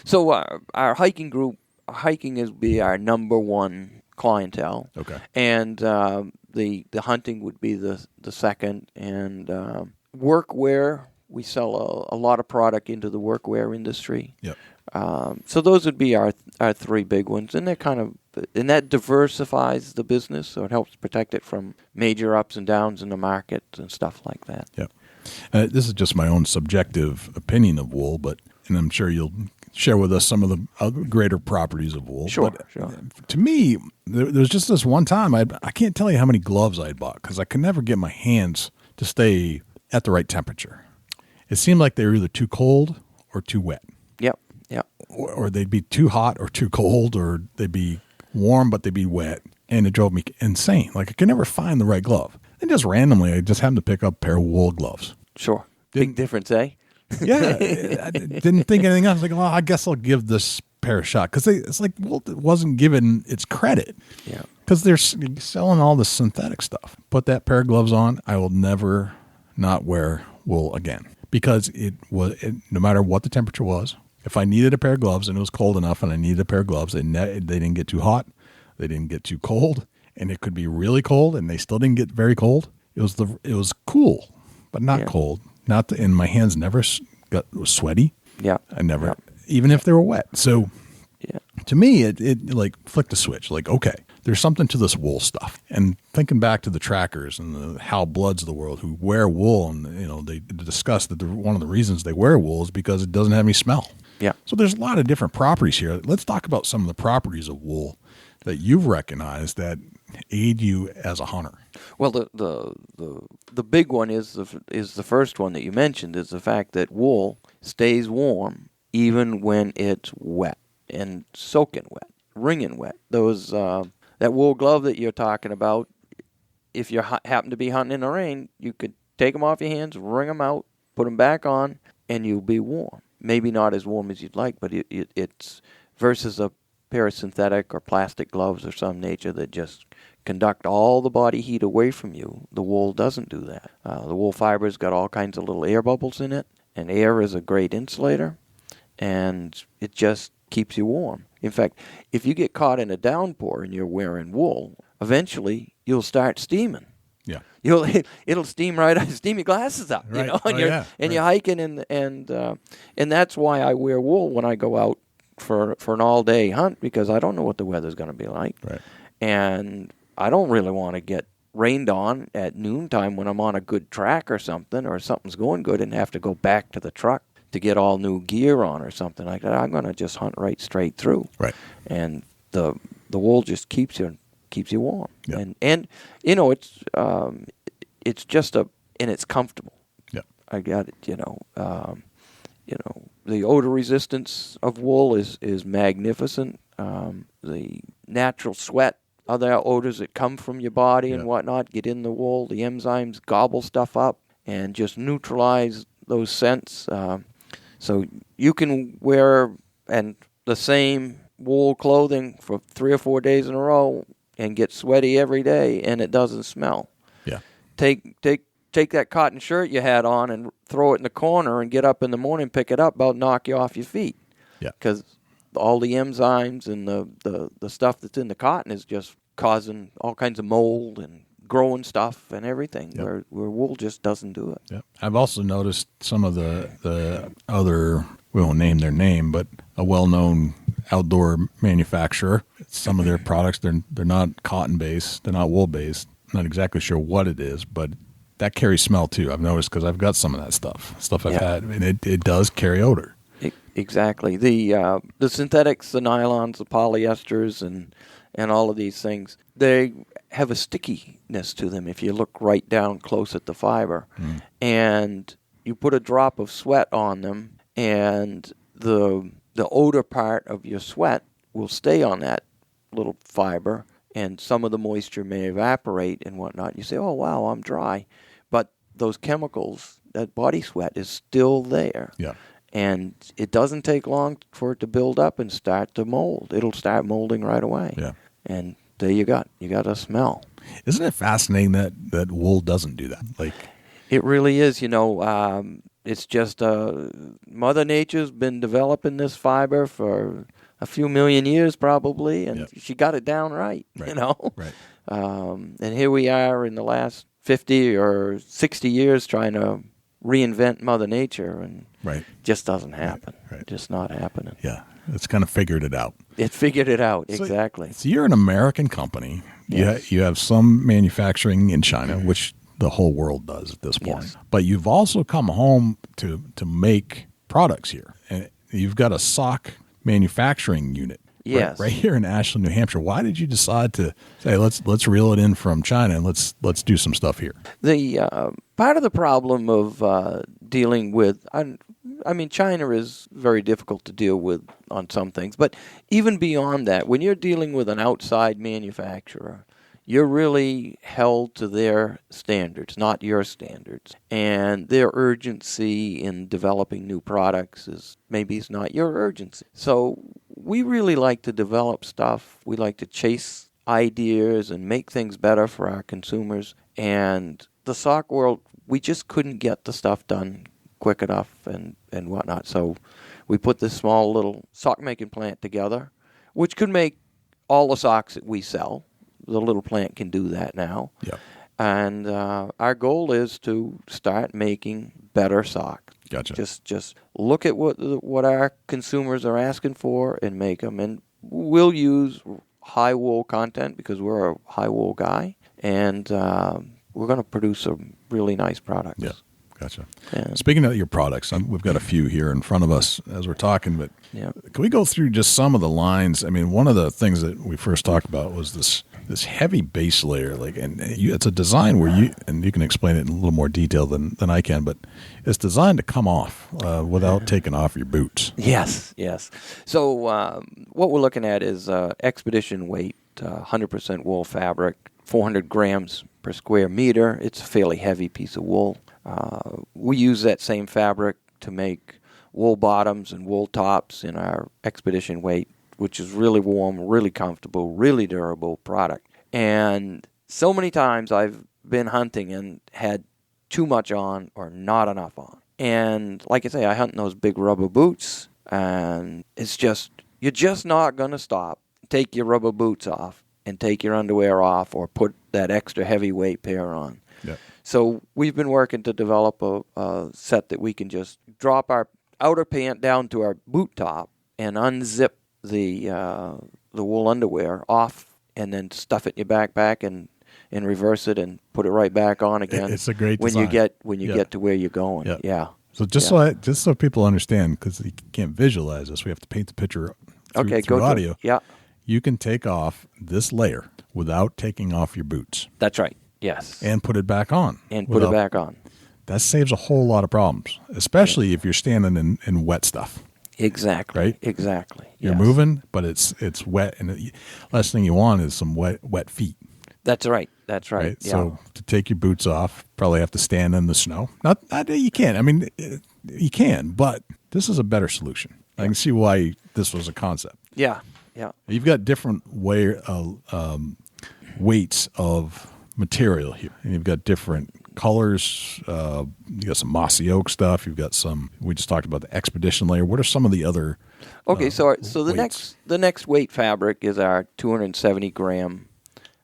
So our hiking group, hiking is be our number one clientele. Okay. And the hunting would be the second. And workwear, we sell a lot of product into the workwear industry. Yep. So those would be our three big ones, and that diversifies the business, so it helps protect it from major ups and downs in the market and stuff like that. Yep. This is just my own subjective opinion of wool, and I'm sure you'll share with us some of the other greater properties of wool. Sure. To me, there was just this one time, I can't tell you how many gloves I bought because I could never get my hands to stay at the right temperature. It seemed like they were either too cold or too wet. Yep. Or they'd be too hot or too cold, or they'd be warm but they'd be wet, and it drove me insane. Like I could never find the right glove. And just randomly, I just happened to pick up a pair of wool gloves. Sure. Big difference, eh? Yeah. I didn't think anything else. I was like, well, I guess I'll give this pair a shot. Because it's like, well, it wasn't given its credit. Yeah. Because they're selling all this synthetic stuff. Put that pair of gloves on, I will never not wear wool again. Because no matter what the temperature was, if I needed a pair of gloves and it was cold enough and I needed a pair of gloves, they didn't get too hot, they didn't get too cold, and it could be really cold and they still didn't get very cold. It was cool, but not cold. And my hands never was sweaty. Yeah. I never, even if they were wet. So to me, it like flicked a switch. Like, okay, there's something to this wool stuff. And thinking back to the trackers and the Hal Bloods of the world who wear wool, and they discuss that one of the reasons they wear wool is because it doesn't have any smell. Yeah. So there's a lot of different properties here. Let's talk about some of the properties of wool that you've recognized that aid you as a hunter. Well, the big one is the first one that you mentioned, is the fact that wool stays warm even when it's wet and soaking wet, wringing wet. Those that wool glove that you're talking about, if you happen to be hunting in the rain, you could take them off your hands, wring them out, put them back on, and you'll be warm. Maybe not as warm as you'd like, but it's versus a pair of synthetic or plastic gloves of some nature that just conduct all the body heat away from you. The wool doesn't do that. The wool fiber's got all kinds of little air bubbles in it, and air is a great insulator, and it just keeps you warm. In fact, if you get caught in a downpour and you're wearing wool, eventually you'll start steaming. Yeah. It'll steam steam your glasses up, right. And you're hiking, and that's why I wear wool when I go out for an all day hunt, because I don't know what the weather's going to be like. Right. And I don't really want to get rained on at noontime when I'm on a good track or something's going good and have to go back to the truck to get all new gear on or something like that, I'm going to just hunt right straight through. Right. And the wool just keeps you warm. Yeah. And it's just and it's comfortable. Yeah. I got it, the odor resistance of wool is magnificent. The natural sweat, other odors that come from your body and whatnot get in the wool. The enzymes gobble stuff up and just neutralize those scents. So you can wear the same wool clothing for 3 or 4 days in a row and get sweaty every day, and it doesn't smell. Yeah. Take that cotton shirt you had on and throw it in the corner and get up in the morning, pick it up, about knock you off your feet. Yeah. Because all the enzymes and the stuff that's in the cotton is just causing all kinds of mold and growing stuff and everything, where wool just doesn't do it. Yeah. I've also noticed some of the other, we won't name their name, but a well-known outdoor manufacturer, some of their products, they're not cotton-based, they're not wool-based. I'm not exactly sure what it is, but that carries smell too. I've noticed because I've got some of that stuff I've had, and it does carry odor. Exactly. The synthetics, the nylons, the polyesters, and all of these things, they have a stickiness to them if you look right down close at the fiber. And you put a drop of sweat on them, and the odor part of your sweat will stay on that little fiber, and some of the moisture may evaporate and whatnot. You say, oh, wow, I'm dry. But those chemicals, that body sweat is still there. Yeah. And it doesn't take long for it to build up and start to mold. It'll start molding right away. Yeah. And there you got a smell. Isn't it fascinating that wool doesn't do that? Like, it really is. It's just Mother Nature's been developing this fiber for a few million years probably, and she got it down right. Right. And here we are in the last 50 or 60 years trying to reinvent Mother Nature, and just doesn't happen. Right. Just not happening. Yeah, it's kind of figured it out. It figured it out, exactly. So you're an American company. Yes. You have some manufacturing in China, which the whole world does at this point. Yes. But you've also come home to make products here. And you've got a sock manufacturing unit. Yes. Right here in Ahsland, New Hampshire. Why did you decide to say let's reel it in from China and let's do some stuff here? The part of the problem of dealing with, China is very difficult to deal with on some things, but even beyond that, when you're dealing with an outside manufacturer, you're really held to their standards, not your standards. And their urgency in developing new products is not your urgency. So we really like to develop stuff. We like to chase ideas and make things better for our consumers. And the sock world, we just couldn't get the stuff done quick enough and whatnot. So we put this small little sock making plant together, which could make all the socks that we sell. The little plant can do that now. Yeah. And our goal is to start making better socks. Gotcha. Just look at what our consumers are asking for and make them. And we'll use high wool content because we're a high wool guy. And we're going to produce some really nice products. Yeah. Gotcha. Yeah. Speaking of your products, we've got a few here in front of us as we're talking, but can we go through just some of the lines? I mean, one of the things that we first talked about was this heavy base layer, and it's a design where you can explain it in a little more detail than I can, but it's designed to come off without taking off your boots. Yes. So what we're looking at is expedition weight, 100% wool fabric, 400 grams per square meter. It's a fairly heavy piece of wool. We use that same fabric to make wool bottoms and wool tops in our expedition weight, which is really warm, really comfortable, really durable product. And so many times I've been hunting and had too much on or not enough on. And like I say, I hunt in those big rubber boots, and it's just, you're just not going to stop, take your rubber boots off and take your underwear off or put that extra heavyweight pair on. Yep. So we've been working to develop a set that we can just drop our outer pant down to our boot top and unzip the wool underwear off and then stuff it in your backpack and and reverse it and put it right back on again. It's a great when design. you get to where you're going. Yeah. So just so people understand, because you can't visualize this, we have to paint the picture through audio. Yeah. You can take off this layer without taking off your boots. That's right. Yes. And put it back on. That saves a whole lot of problems, especially if you're standing in wet stuff. Exactly. Right? Exactly. You're moving, but it's wet, and the last thing you want is some wet feet. That's right. That's right. Yeah. So to take your boots off, probably have to stand in the snow. Not you can. I mean, you can, but this is a better solution. I can see why this was a concept. Yeah. Yeah. You've got different weights of material here, and you've got different colors. You got some mossy oak stuff. You've got some. We just talked about the expedition layer. What are some of the other? Okay, so the weights? next weight fabric is our 270 gram,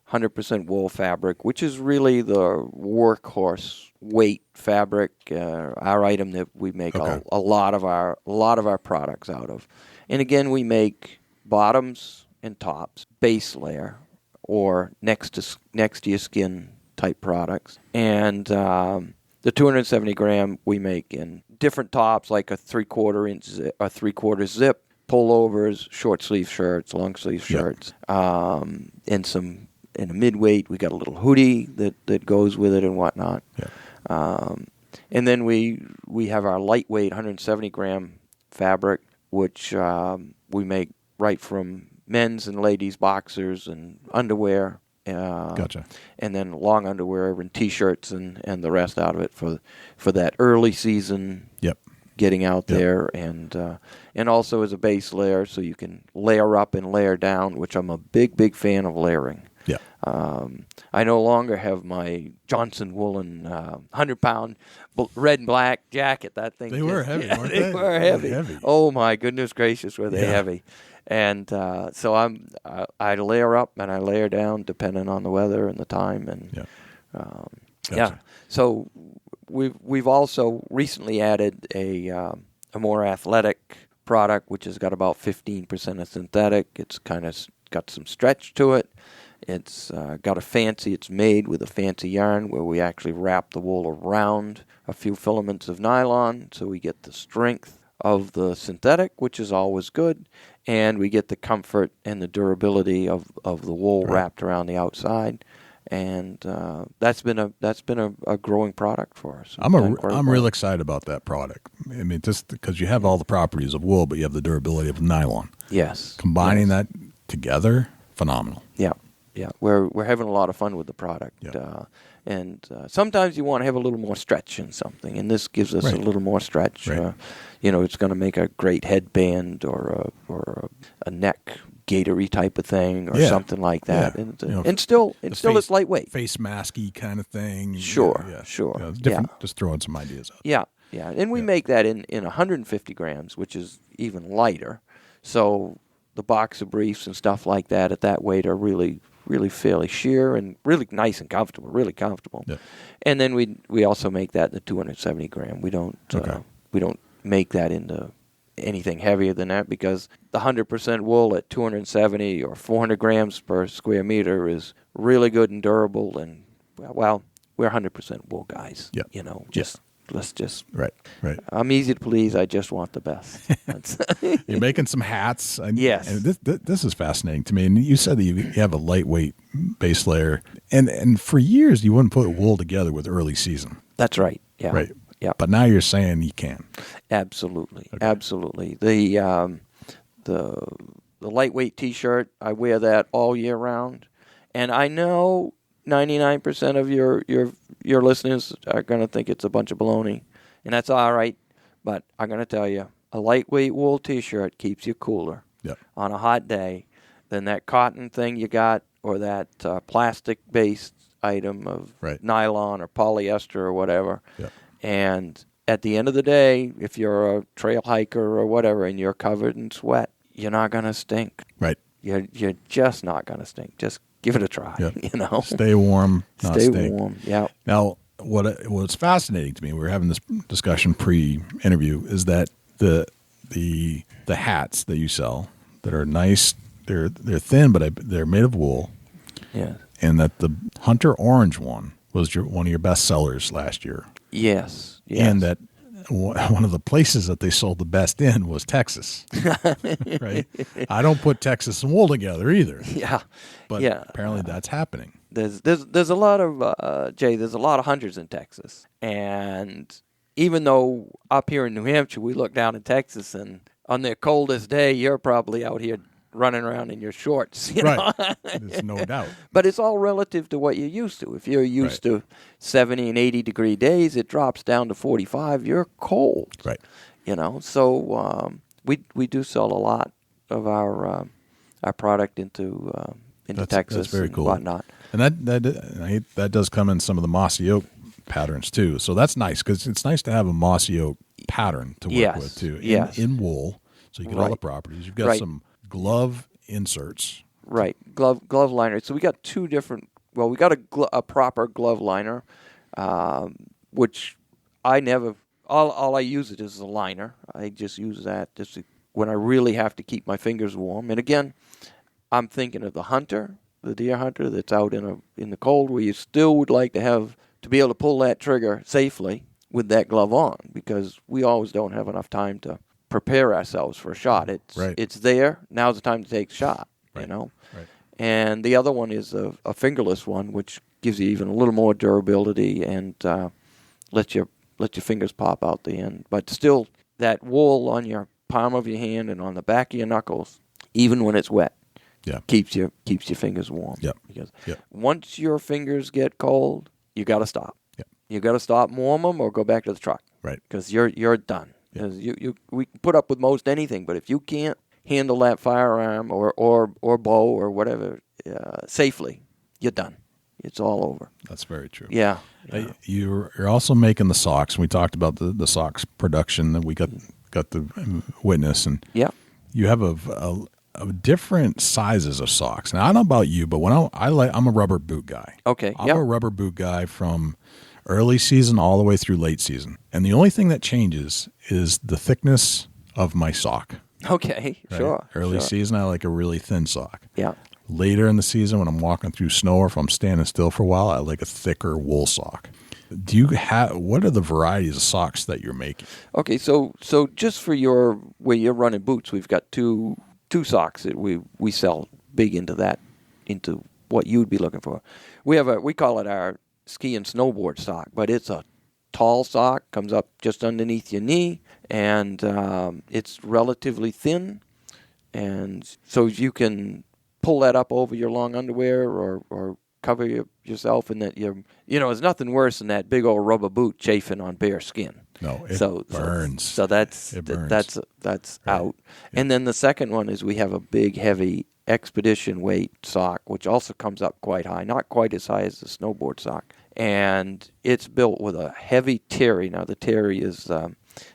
100% wool fabric, which is really the workhorse weight fabric. Our item that we make a lot of our products out of, and again we make bottoms and tops, base layer, or next to your skin type products. And the 270 gram we make in different tops, like a 3/4 inch zip, a 3/4 zip, pullovers, short sleeve shirts, long sleeve shirts, and in a midweight we got a little hoodie that goes with it and whatnot. And then we have our lightweight 170 gram fabric, which we make right from men's and ladies' boxers and underwear. Gotcha. And then long underwear and T-shirts and the rest out of it for that early season. Getting out there, and also as a base layer, so you can layer up and layer down, which I'm a big fan of layering. I no longer have my Johnson woolen 100-pound red and black jacket. That thing. They were heavy, weren't they? They were heavy. Oh my goodness gracious, were they heavy! And so I layer up and I layer down depending on the weather and the time, and So we've also recently added a more athletic product, which has got about 15% of synthetic. It's kind of got some stretch to it. It's it's made with a fancy yarn where we actually wrap the wool around a few filaments of nylon, so we get the strength of the synthetic, which is always good, and we get the comfort and the durability of the wool wrapped around the outside. And that's been a growing product for us. I'm real excited about that product. I mean, just because you have all the properties of wool, but you have the durability of nylon. Yes. Combining that together, phenomenal. Yeah, we're having a lot of fun with the product. And sometimes you want to have a little more stretch in something, and this gives us a little more stretch. It's going to make a great headband or a neck gaitery type of thing or something like that. And still it's lightweight. Face masky kind of thing. Sure. It's different. Just throwing some ideas out. Yeah. And we make that in 150 grams, which is even lighter. So the boxer briefs and stuff like that at that weight are really fairly sheer and really nice and comfortable, really comfortable. And then we also make that in the 270 gram. We don't make that into anything heavier than that, because the 100% wool at 270 or 400 grams per square meter is really good and durable. And well, we're 100% wool guys. Let's just right. I'm easy to please. I just want the best. You're making some hats. Yes. And this is fascinating to me. And you said that you have a lightweight base layer, and for years you wouldn't put wool together with early season. That's right. Yeah. Right. Yeah. But now you're saying you can. Absolutely. Absolutely. The lightweight T-shirt, I wear that all year round, and I know 99% of your listeners are going to think it's a bunch of baloney, and that's all right. But I'm going to tell you, a lightweight wool T-shirt keeps you cooler on a hot day than that cotton thing you got, or that plastic-based item of nylon or polyester or whatever. And at the end of the day, if you're a trail hiker or whatever and you're covered in sweat, you're not going to stink. Right. You're just not going to stink. Just give it a try. Stay warm. Stay warm. Yeah. Now, what's fascinating to me, we were having this discussion pre-interview, is that the hats that you sell that are nice, they're thin, but they're made of wool. Yeah. and that the Hunter Orange one was one of your best sellers last year. Yes. And that one of the places that they sold the best in was Texas. Right? I don't put Texas and wool together either. Yeah. But apparently that's happening. There's a lot of Jay. There's a lot of hunters in Texas, and even though up here in New Hampshire we look down in Texas, and on their coldest day you're probably out here running around in your shorts. You know? There's no doubt. But it's all relative to what you're used to. If you're used to 70 and 80 degree days, it drops down to 45. You're cold. Right. You know. So we do sell a lot of our product into Texas. That's very cool. And whatnot. And that does come in some of the mossy oak patterns too. So that's nice because it's nice to have a mossy oak pattern to work with too. In wool, so you get all the properties. You've got some glove inserts. Right, glove liner. So we got two different. Well, we got a proper glove liner, which I never. All I use it as a liner. I just use that just when I really have to keep my fingers warm. And again, I'm thinking of the hunter. The deer hunter that's out in the cold, where you still would like to be able to pull that trigger safely with that glove on, because we always don't have enough time to prepare ourselves for a shot. It's there. Now's the time to take the shot. You know. Right. And the other one is a fingerless one, which gives you even a little more durability and let your fingers pop out the end. But still, that wool on your palm of your hand and on the back of your knuckles, even when it's wet. Keeps your fingers warm. Because once your fingers get cold, you got to stop. You got to stop, warm them, or go back to the truck. Right. Because you're done. Because we can put up with most anything, but if you can't handle that firearm or bow or whatever safely, you're done. It's all over. That's very true. Yeah. You're also making the socks. We talked about the socks production that we got the witness, and you have of different sizes of socks. Now, I don't know about you, but when I'm a rubber boot guy. Okay. I'm a rubber boot guy from early season all the way through late season. And the only thing that changes is the thickness of my sock. Okay, right? Sure. Early season, I like a really thin sock. Yeah. Later in the season, when I'm walking through snow or if I'm standing still for a while, I like a thicker wool sock. What are the varieties of socks that you're making? Okay, so just for where you're running boots, we've got two socks that we sell big into what you'd be looking for. We call it our ski and snowboard sock, but it's a tall sock, comes up just underneath your knee, and it's relatively thin, and so you can pull that up over your long underwear or cover yourself in that. There's nothing worse than that big old rubber boot chafing on bare skin. No, it burns. So that's out. And then the second one is we have a big, heavy expedition weight sock, which also comes up quite high, not quite as high as the snowboard sock. And it's built with a heavy terry. Now, the terry is the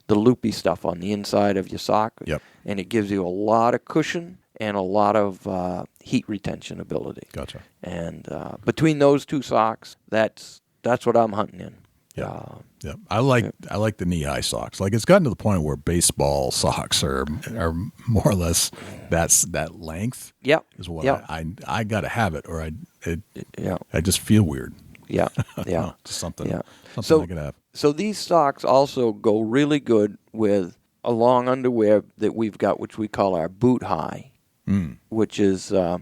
loopy stuff on the inside of your sock. Yep. And it gives you a lot of cushion and a lot of heat retention ability. Gotcha. And between those two socks, that's what I'm hunting in. Yeah, I like the knee-high socks. Like, it's gotten to the point where baseball socks are more or less that length. Yep. Is what I got to have it, or I just feel weird. Yeah, just something. Yeah. Something I could have. So these socks also go really good with a long underwear that we've got, which we call our boot high, which is a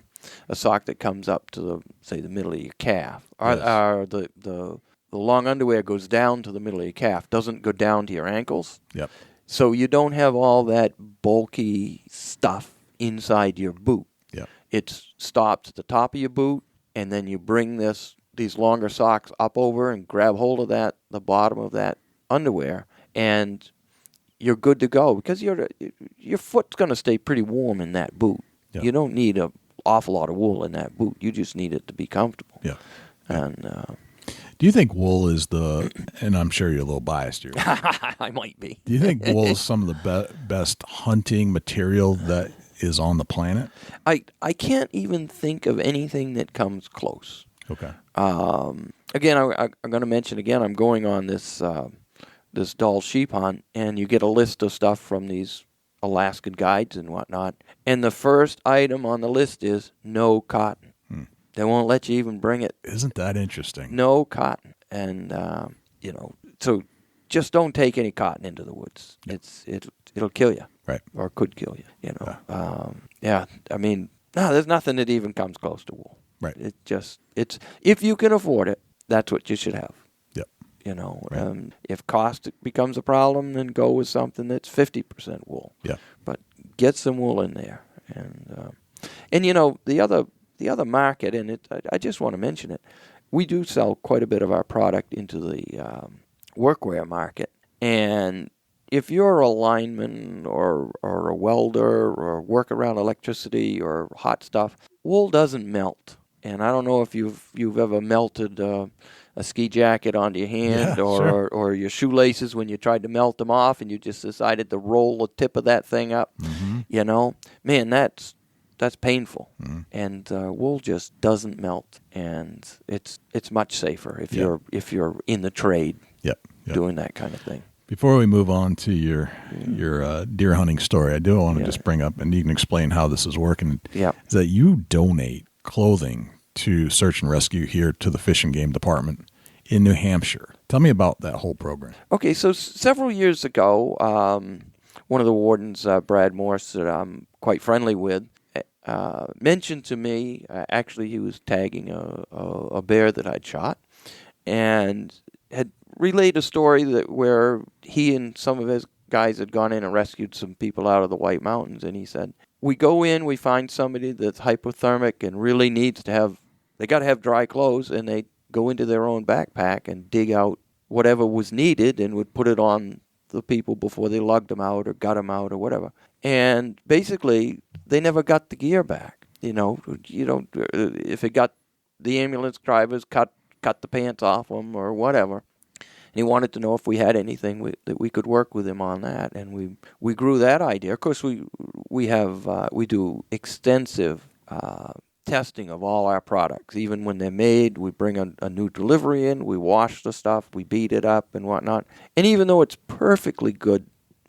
sock that comes up to the middle of your calf. The long underwear goes down to the middle of your calf, doesn't go down to your ankles. Yep. So you don't have all that bulky stuff inside your boot. Yep. It stops at the top of your boot, and then you bring these longer socks up over and grab hold of the bottom of that underwear, and you're good to go, because your foot's going to stay pretty warm in that boot. Yep. You don't need an awful lot of wool in that boot. You just need it to be comfortable. Yeah. And do you think wool is and I'm sure you're a little biased here. I might be. Do you think wool is some of the best hunting material that is on the planet? I can't even think of anything that comes close. Okay. Again, I'm going to mention again, I'm going on this Doll sheep hunt, and you get a list of stuff from these Alaskan guides and whatnot. And the first item on the list is no cotton. They won't let you even bring it. Isn't that interesting? No cotton. And, so just don't take any cotton into the woods. It'll kill you. Right. Or could kill you, No, there's nothing that even comes close to wool. Right. It's if you can afford it, that's what you should have. Yep. Right. If cost becomes a problem, then go with something that's 50% wool. Yeah. But get some wool in there, and the other market, and I just want to mention it. We do sell quite a bit of our product into the workwear market, and if you're a lineman or a welder or work around electricity or hot stuff, wool doesn't melt. And I don't know if you've ever melted a ski jacket onto your hand or your shoelaces when you tried to melt them off and you just decided to roll the tip of that thing up. Mm-hmm. Man, that's painful. Mm-hmm. And wool just doesn't melt, and it's much safer if you're in the trade doing that kind of thing. Before we move on to your deer hunting story, I do want to just bring up, and you can explain how this is working, is that you donate clothing to search and rescue here to the Fish and Game Department in New Hampshire. Tell me about that whole program. Okay, so several years ago, one of the wardens, Brad Morse, that I'm quite friendly with, mentioned to me, actually he was tagging a bear that I'd shot, and had relayed a story where he and some of his guys had gone in and rescued some people out of the White Mountains, and he said, we go in, we find somebody that's hypothermic and really needs to have, they got to have dry clothes, and they go into their own backpack and dig out whatever was needed and would put it on the people before they lugged them out or got them out or whatever. And basically, they never got the gear back. If it got the ambulance drivers cut the pants off them or whatever. And he wanted to know if we had anything that we could work with him on that, and we grew that idea. Of course, we do extensive testing of all our products. Even when they're made, we bring a new delivery in, we wash the stuff, we beat it up and whatnot. And even though it's perfectly good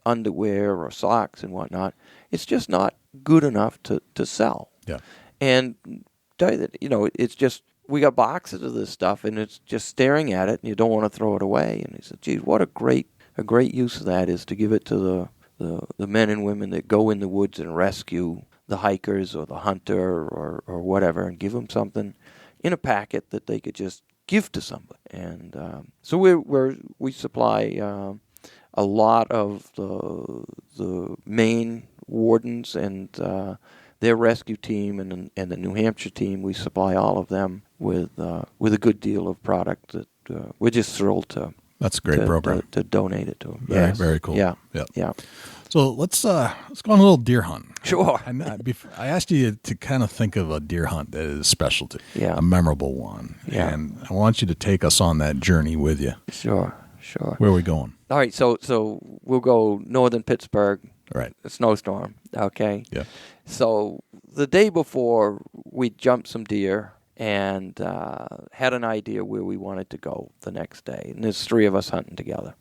underwear or socks and whatnot, it's just not good enough to sell. Yeah. And tell you that, it's just, we got boxes of this stuff, and it's just staring at it, and you don't want to throw it away. And he said, geez, what a great use of that is to give it to the men and women that go in the woods and rescue the hikers or the hunter or whatever, and give them something in a packet that they could just give to somebody. And so we supply a lot of the Maine wardens and their rescue team and the New Hampshire team. We supply all of them with a good deal of product that we're just thrilled to. That's a great program to donate it to them. Very, yes. very cool. Yeah. So let's go on a little deer hunt. Sure. I asked you to kind of think of a deer hunt that is special to you, a memorable one. Yeah. And I want you to take us on that journey with you. Sure. Where are we going? All right. So we'll go northern Pittsburgh. Right. A snowstorm. Okay. Yeah. So the day before, we jumped some deer and had an idea where we wanted to go the next day. And there's 3 of us hunting together.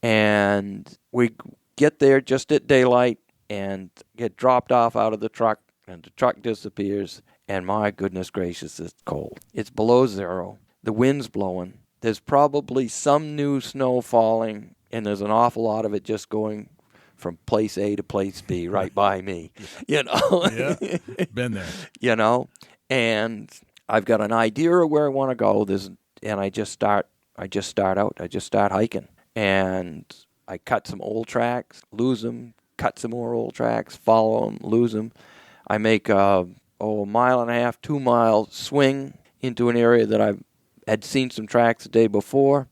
And we get there just at daylight and get dropped off out of the truck, and the truck disappears, and my goodness gracious, it's cold. It's below 0. The wind's blowing. There's probably some new snow falling, and there's an awful lot of it just going from place A to place B right by me, Yeah, been there. And I've got an idea of where I want to go. And I just start hiking, and I cut some old tracks, lose them, cut some more old tracks, follow them, lose them. I make a 1.5 mile, 2 mile swing into an area that I had seen some tracks the day before,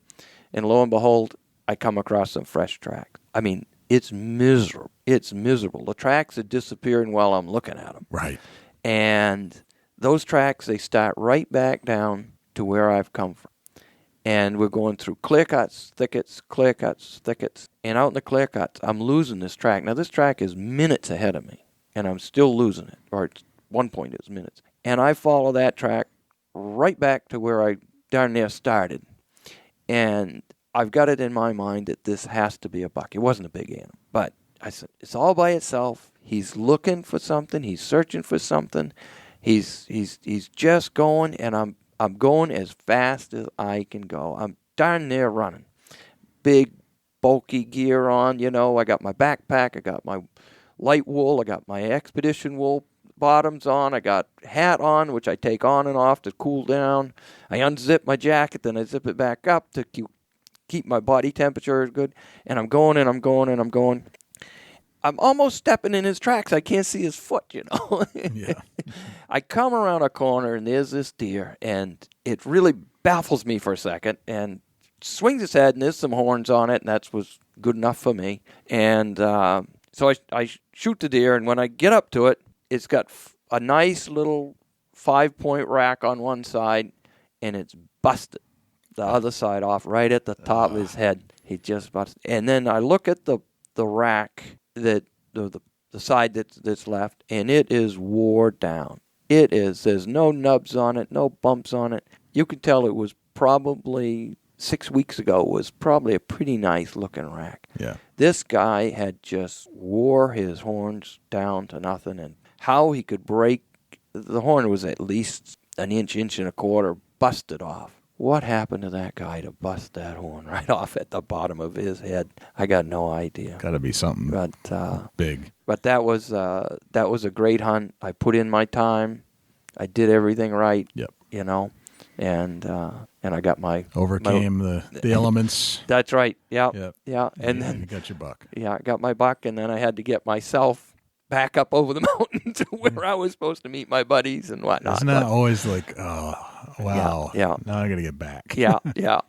and lo and behold, I come across some fresh tracks. I mean, it's miserable. The tracks are disappearing while I'm looking at them. Right. And those tracks, they start right back down to where I've come from. And we're going through clear cuts, thickets, and out in the clear cuts, I'm losing this track. Now, this track is minutes ahead of me, and I'm still losing it, or at one point it was minutes. And I follow that track right back to where I darn near started. And I've got it in my mind that this has to be a buck. It wasn't a big animal, but I said, it's all by itself. He's looking for something. He's searching for something. He's just going, and I'm going as fast as I can go. I'm darn near running. Big, bulky gear on, I got my backpack, I got my light wool, I got my expedition wool bottoms on, I got hat on, which I take on and off to cool down. I unzip my jacket, then I zip it back up to keep my body temperature good. And I'm going and I'm going and I'm going. I'm almost stepping in his tracks. I can't see his foot, Yeah. I come around a corner, and there's this deer, and it really baffles me for a second, and swings its head, and there's some horns on it, and that was good enough for me. And so I shoot the deer, and when I get up to it, it's got a nice little 5-point rack on one side, and it's busted the other side off right at the top of his head. He just busted. And then I look at the rack, that the side that's left, and it is wore down. There's no nubs on it, no bumps on it. You can tell it was probably 6 weeks ago. It was probably a pretty nice looking rack. Yeah. This guy had just wore his horns down to nothing, and how he could break the horn was at least an inch and a quarter busted off. What happened to that guy to bust that horn right off at the bottom of his head? I got no idea. Got to be something big. But that was a great hunt. I put in my time. I did everything right. Yep. And I got my overcame the elements. That's right. Yeah. Yep. Yeah. And then you got your buck. Yeah, I got my buck, and then I had to get myself back up over the mountain to where I was supposed to meet my buddies and whatnot. Isn't that always like, oh, wow. Yeah. Now I got to get back. Yeah. Yep.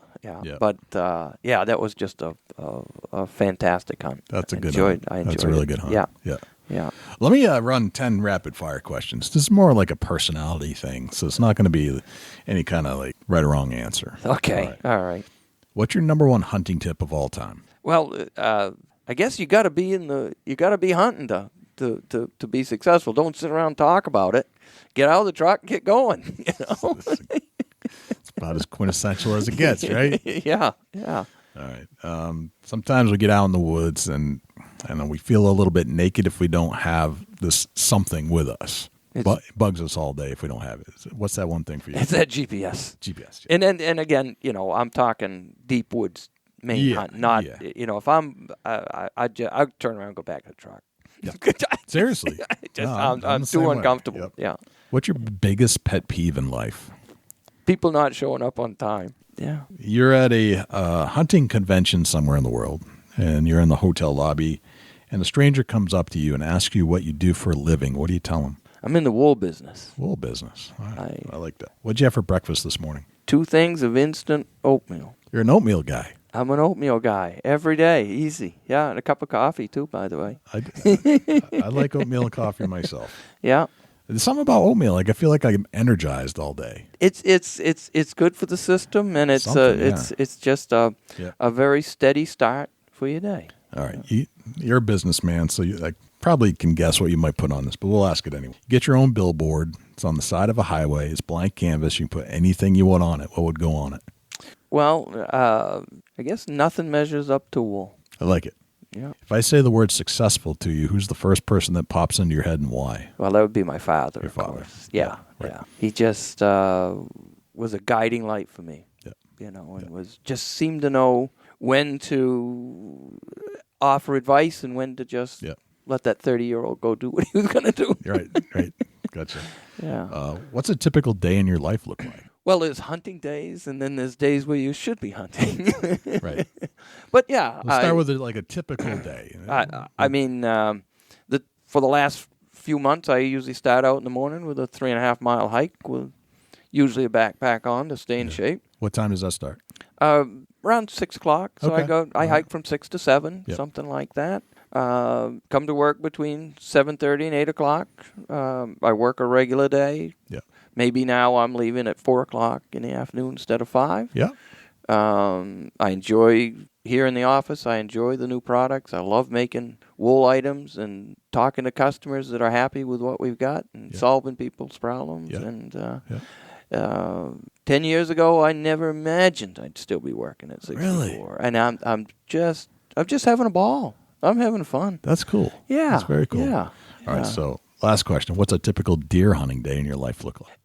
But that was just a fantastic hunt. That's a good hunt. I enjoyed That's a really good hunt. Yeah. Let me run 10 rapid fire questions. This is more like a personality thing, so it's not going to be any kind of like right or wrong answer. Okay. All right. What's your number one hunting tip of all time? Well, I guess you got to be hunting to be successful. Don't sit around and talk about it. Get out of the truck and get going. It's about as quintessential as it gets, right? Yeah. All right. Sometimes we get out in the woods and we feel a little bit naked if we don't have this something with us. It bugs us all day if we don't have it. What's that one thing for you? It's that GPS. GPS. Yeah. And again, I'm talking deep woods, Maine hunt. Not if I'm, I turn around and go back to the truck. Yeah. Seriously. I'm too uncomfortable. Yep. Yeah. What's your biggest pet peeve in life? People not showing up on time. Yeah. You're at a hunting convention somewhere in the world, and you're in the hotel lobby, and a stranger comes up to you and asks you what you do for a living. What do you tell them? I'm in the wool business. Wool business. All right. I like that. What'd you have for breakfast this morning? 2 things of instant oatmeal. You're an oatmeal guy. I'm an oatmeal guy every day, easy. Yeah, and a cup of coffee too, by the way. I like oatmeal and coffee myself. Yeah. There's something about oatmeal. Like I feel like I'm energized all day. It's good for the system, and it's just a very steady start for your day. All right, you're a businessman, so you probably can guess what you might put on this, but we'll ask it anyway. You get your own billboard. It's on the side of a highway. It's blank canvas. You can put anything you want on it. What would go on it? Well, I guess nothing measures up to wool. I like it. Yeah. If I say the word successful to you, who's the first person that pops into your head and why? Well, that would be my father. Your father. Course. Yeah. Right. Yeah. He just was a guiding light for me. Yeah. And was just seemed to know when to offer advice and when to just let that 30-year-old go do what he was going to do. Right. Gotcha. Yeah. What's a typical day in your life look like? Well, there's hunting days, and then there's days where you should be hunting. Right. But yeah, let's start with a typical day. I mean, for the last few months, I usually start out in the morning with a 3.5-mile hike with usually a backpack on to stay in shape. What time does that start? Around 6 o'clock. So Okay. I hike from 6 to 7, something like that. Come to work between 7:30 and 8 o'clock. I work a regular day. Yeah. Maybe now I'm leaving at 4 o'clock in the afternoon instead of 5. Yeah. I enjoy here in the office. I enjoy the new products. I love making wool items and talking to customers that are happy with what we've got and solving people's problems. Yeah. And 10 years ago, I never imagined I'd still be working at 64. Really? And I'm just having a ball. I'm having fun. That's cool. Yeah. That's very cool. Yeah. All right, so Last question. What's a typical deer hunting day in your life look like?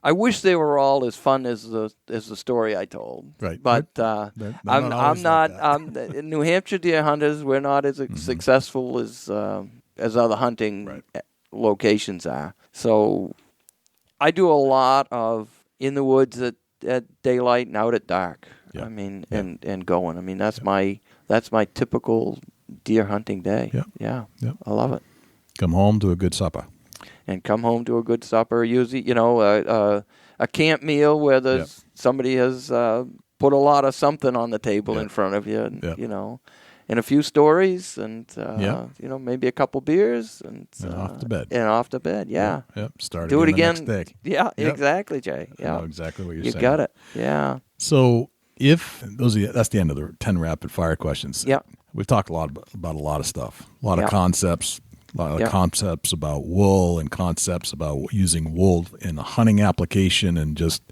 I wish they were all as fun as the story I told. Right. But I'm not. New Hampshire deer hunters. We're not as successful as other hunting locations are. So I do a lot of in the woods at daylight and out at dark. Yeah. I mean, and going. I mean, that's my typical deer hunting day. Yeah. I love it. Come home to a good supper. And come home to a good supper. Usually, a camp meal where somebody has put a lot of something on the table in front of you, and, and a few stories, and maybe a couple beers, and off to bed. Yeah. Start Do it again. The next day. Yeah. Exactly, Jay. Yeah. I know exactly what you're saying. You got it. Yeah. So that's the end of the 10 rapid fire questions. Yeah. We've talked a lot about a lot of stuff, a lot of concepts. A lot of concepts about wool and concepts about using wool in a hunting application and just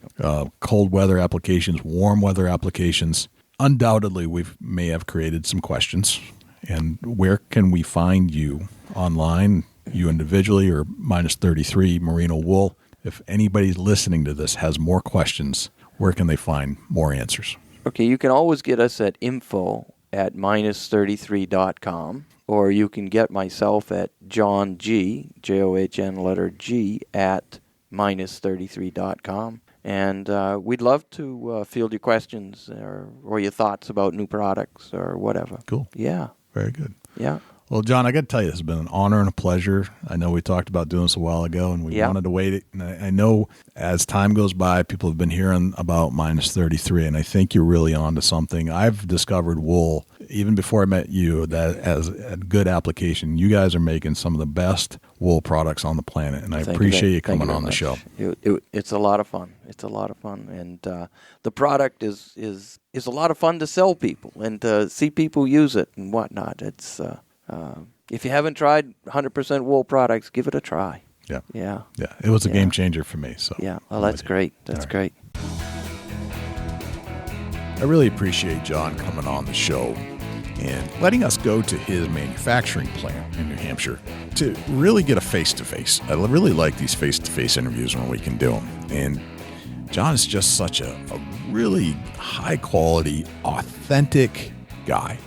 cold weather applications, warm weather applications. Undoubtedly, we may have created some questions. And where can we find you online, you individually, or Minus 33 Merino Wool? If anybody listening to this has more questions, where can they find more answers? Okay, you can always get us at info@minus33.com. Or you can get myself at John G, John letter G, at minus33.com. And we'd love to field your questions or your thoughts about new products or whatever. Cool. Yeah. Very good. Yeah. Well, John, I got to tell you, this has been an honor and a pleasure. I know we talked about doing this a while ago, and we wanted to wait. And I know as time goes by, people have been hearing about Minus 33, and I think you're really onto something. I've discovered wool, even before I met you, that as a good application. You guys are making some of the best wool products on the planet, and I appreciate you coming on the show. It's a lot of fun. It's a lot of fun. And the product is a lot of fun to sell people and to see people use it and whatnot. It's... if you haven't tried 100% wool products, give it a try. Yeah. Yeah. Yeah. It was a game changer for me. So yeah. Well, that's great. That's great. I really appreciate John coming on the show and letting us go to his manufacturing plant in New Hampshire to really get a face-to-face. I really like these face-to-face interviews when we can do them. And John is just such a really high-quality, authentic guy.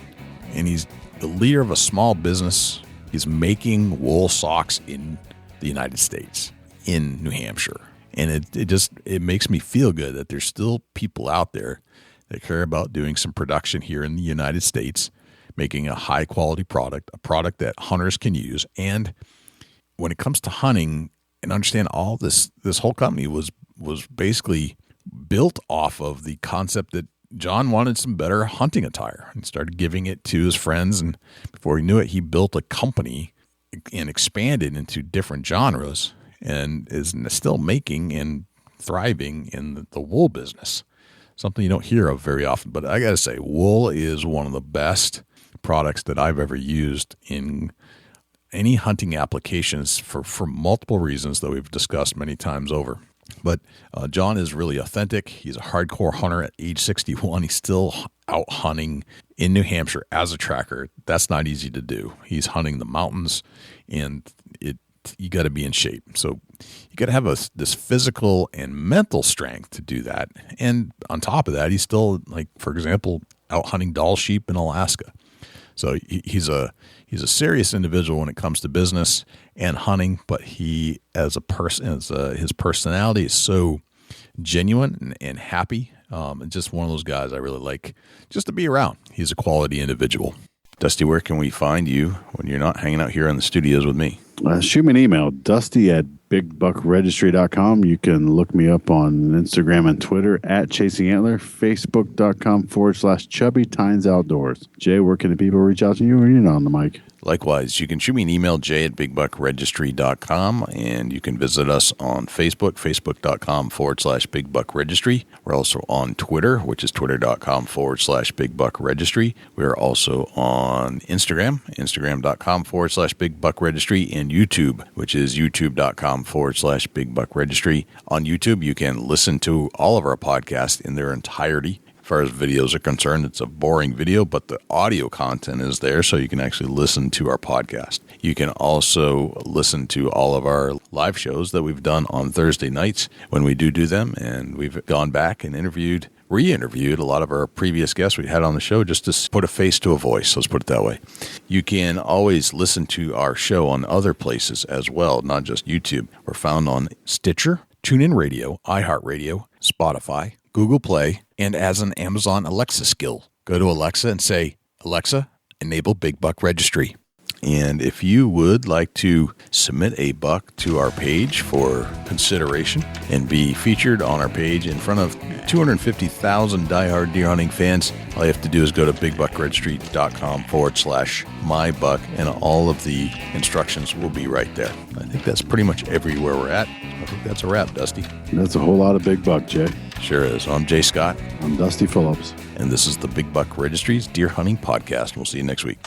And he's the leader of a small business. He's making wool socks in the United States, in New Hampshire. And it makes me feel good that there's still people out there that care about doing some production here in the United States, making a high quality product, a product that hunters can use. And when it comes to hunting, and understand all this whole company was basically built off of the concept that John wanted some better hunting attire and started giving it to his friends. And before he knew it, he built a company and expanded into different genres and is still making and thriving in the wool business. Something you don't hear of very often. But I got to say, wool is one of the best products that I've ever used in any hunting applications for multiple reasons that we've discussed many times over. But John is really authentic. He's a hardcore hunter at age 61. He's still out hunting in New Hampshire as a tracker. That's not easy to do. He's hunting the mountains, and you got to be in shape. So you got to have this physical and mental strength to do that. And on top of that, he's still, like, for example, out hunting doll sheep in Alaska. So he's a serious individual when it comes to business and hunting, but he, as a person, his personality is so genuine and happy, and just one of those guys I really like just to be around. He's a quality individual. Dusty, where can we find you when you're not hanging out here in the studios with me? Shoot me an email, dusty@bigbuckregistry.com. You can look me up on Instagram and Twitter @ChasingAntler, Facebook.com/Chubby Tines Outdoors. Jay, where can the people reach out to you when you're not on the mic? Likewise, you can shoot me an email, jay@bigbuckregistry.com, and you can visit us on Facebook, facebook.com/bigbuckregistry. We're also on Twitter, which is twitter.com/bigbuckregistry. We're also on Instagram, instagram.com/bigbuckregistry, and YouTube, which is youtube.com/bigbuckregistry. On YouTube, you can listen to all of our podcasts in their entirety. far as videos are concerned, it's a boring video, but the audio content is there, so you can actually listen to our podcast. You can also listen to all of our live shows that we've done on Thursday nights when we do them, and we've gone back and re-interviewed a lot of our previous guests we had on the show just to put a face to a voice, let's put it that way. You can always listen to our show on other places as well, not just YouTube. We're found on Stitcher, TuneIn Radio, iHeartRadio, Spotify, Google Play, and as an Amazon Alexa skill. Go to Alexa and say, Alexa, enable Big Buck Registry. And if you would like to submit a buck to our page for consideration and be featured on our page in front of 250,000 diehard deer hunting fans, all you have to do is go to bigbuckregistry.com/mybuck, and all of the instructions will be right there. I think that's pretty much everywhere we're at. I think that's a wrap, Dusty. That's a whole lot of big buck, Jay. Sure is. I'm Jay Scott. I'm Dusty Phillips. And this is the Big Buck Registry's Deer Hunting Podcast. We'll see you next week.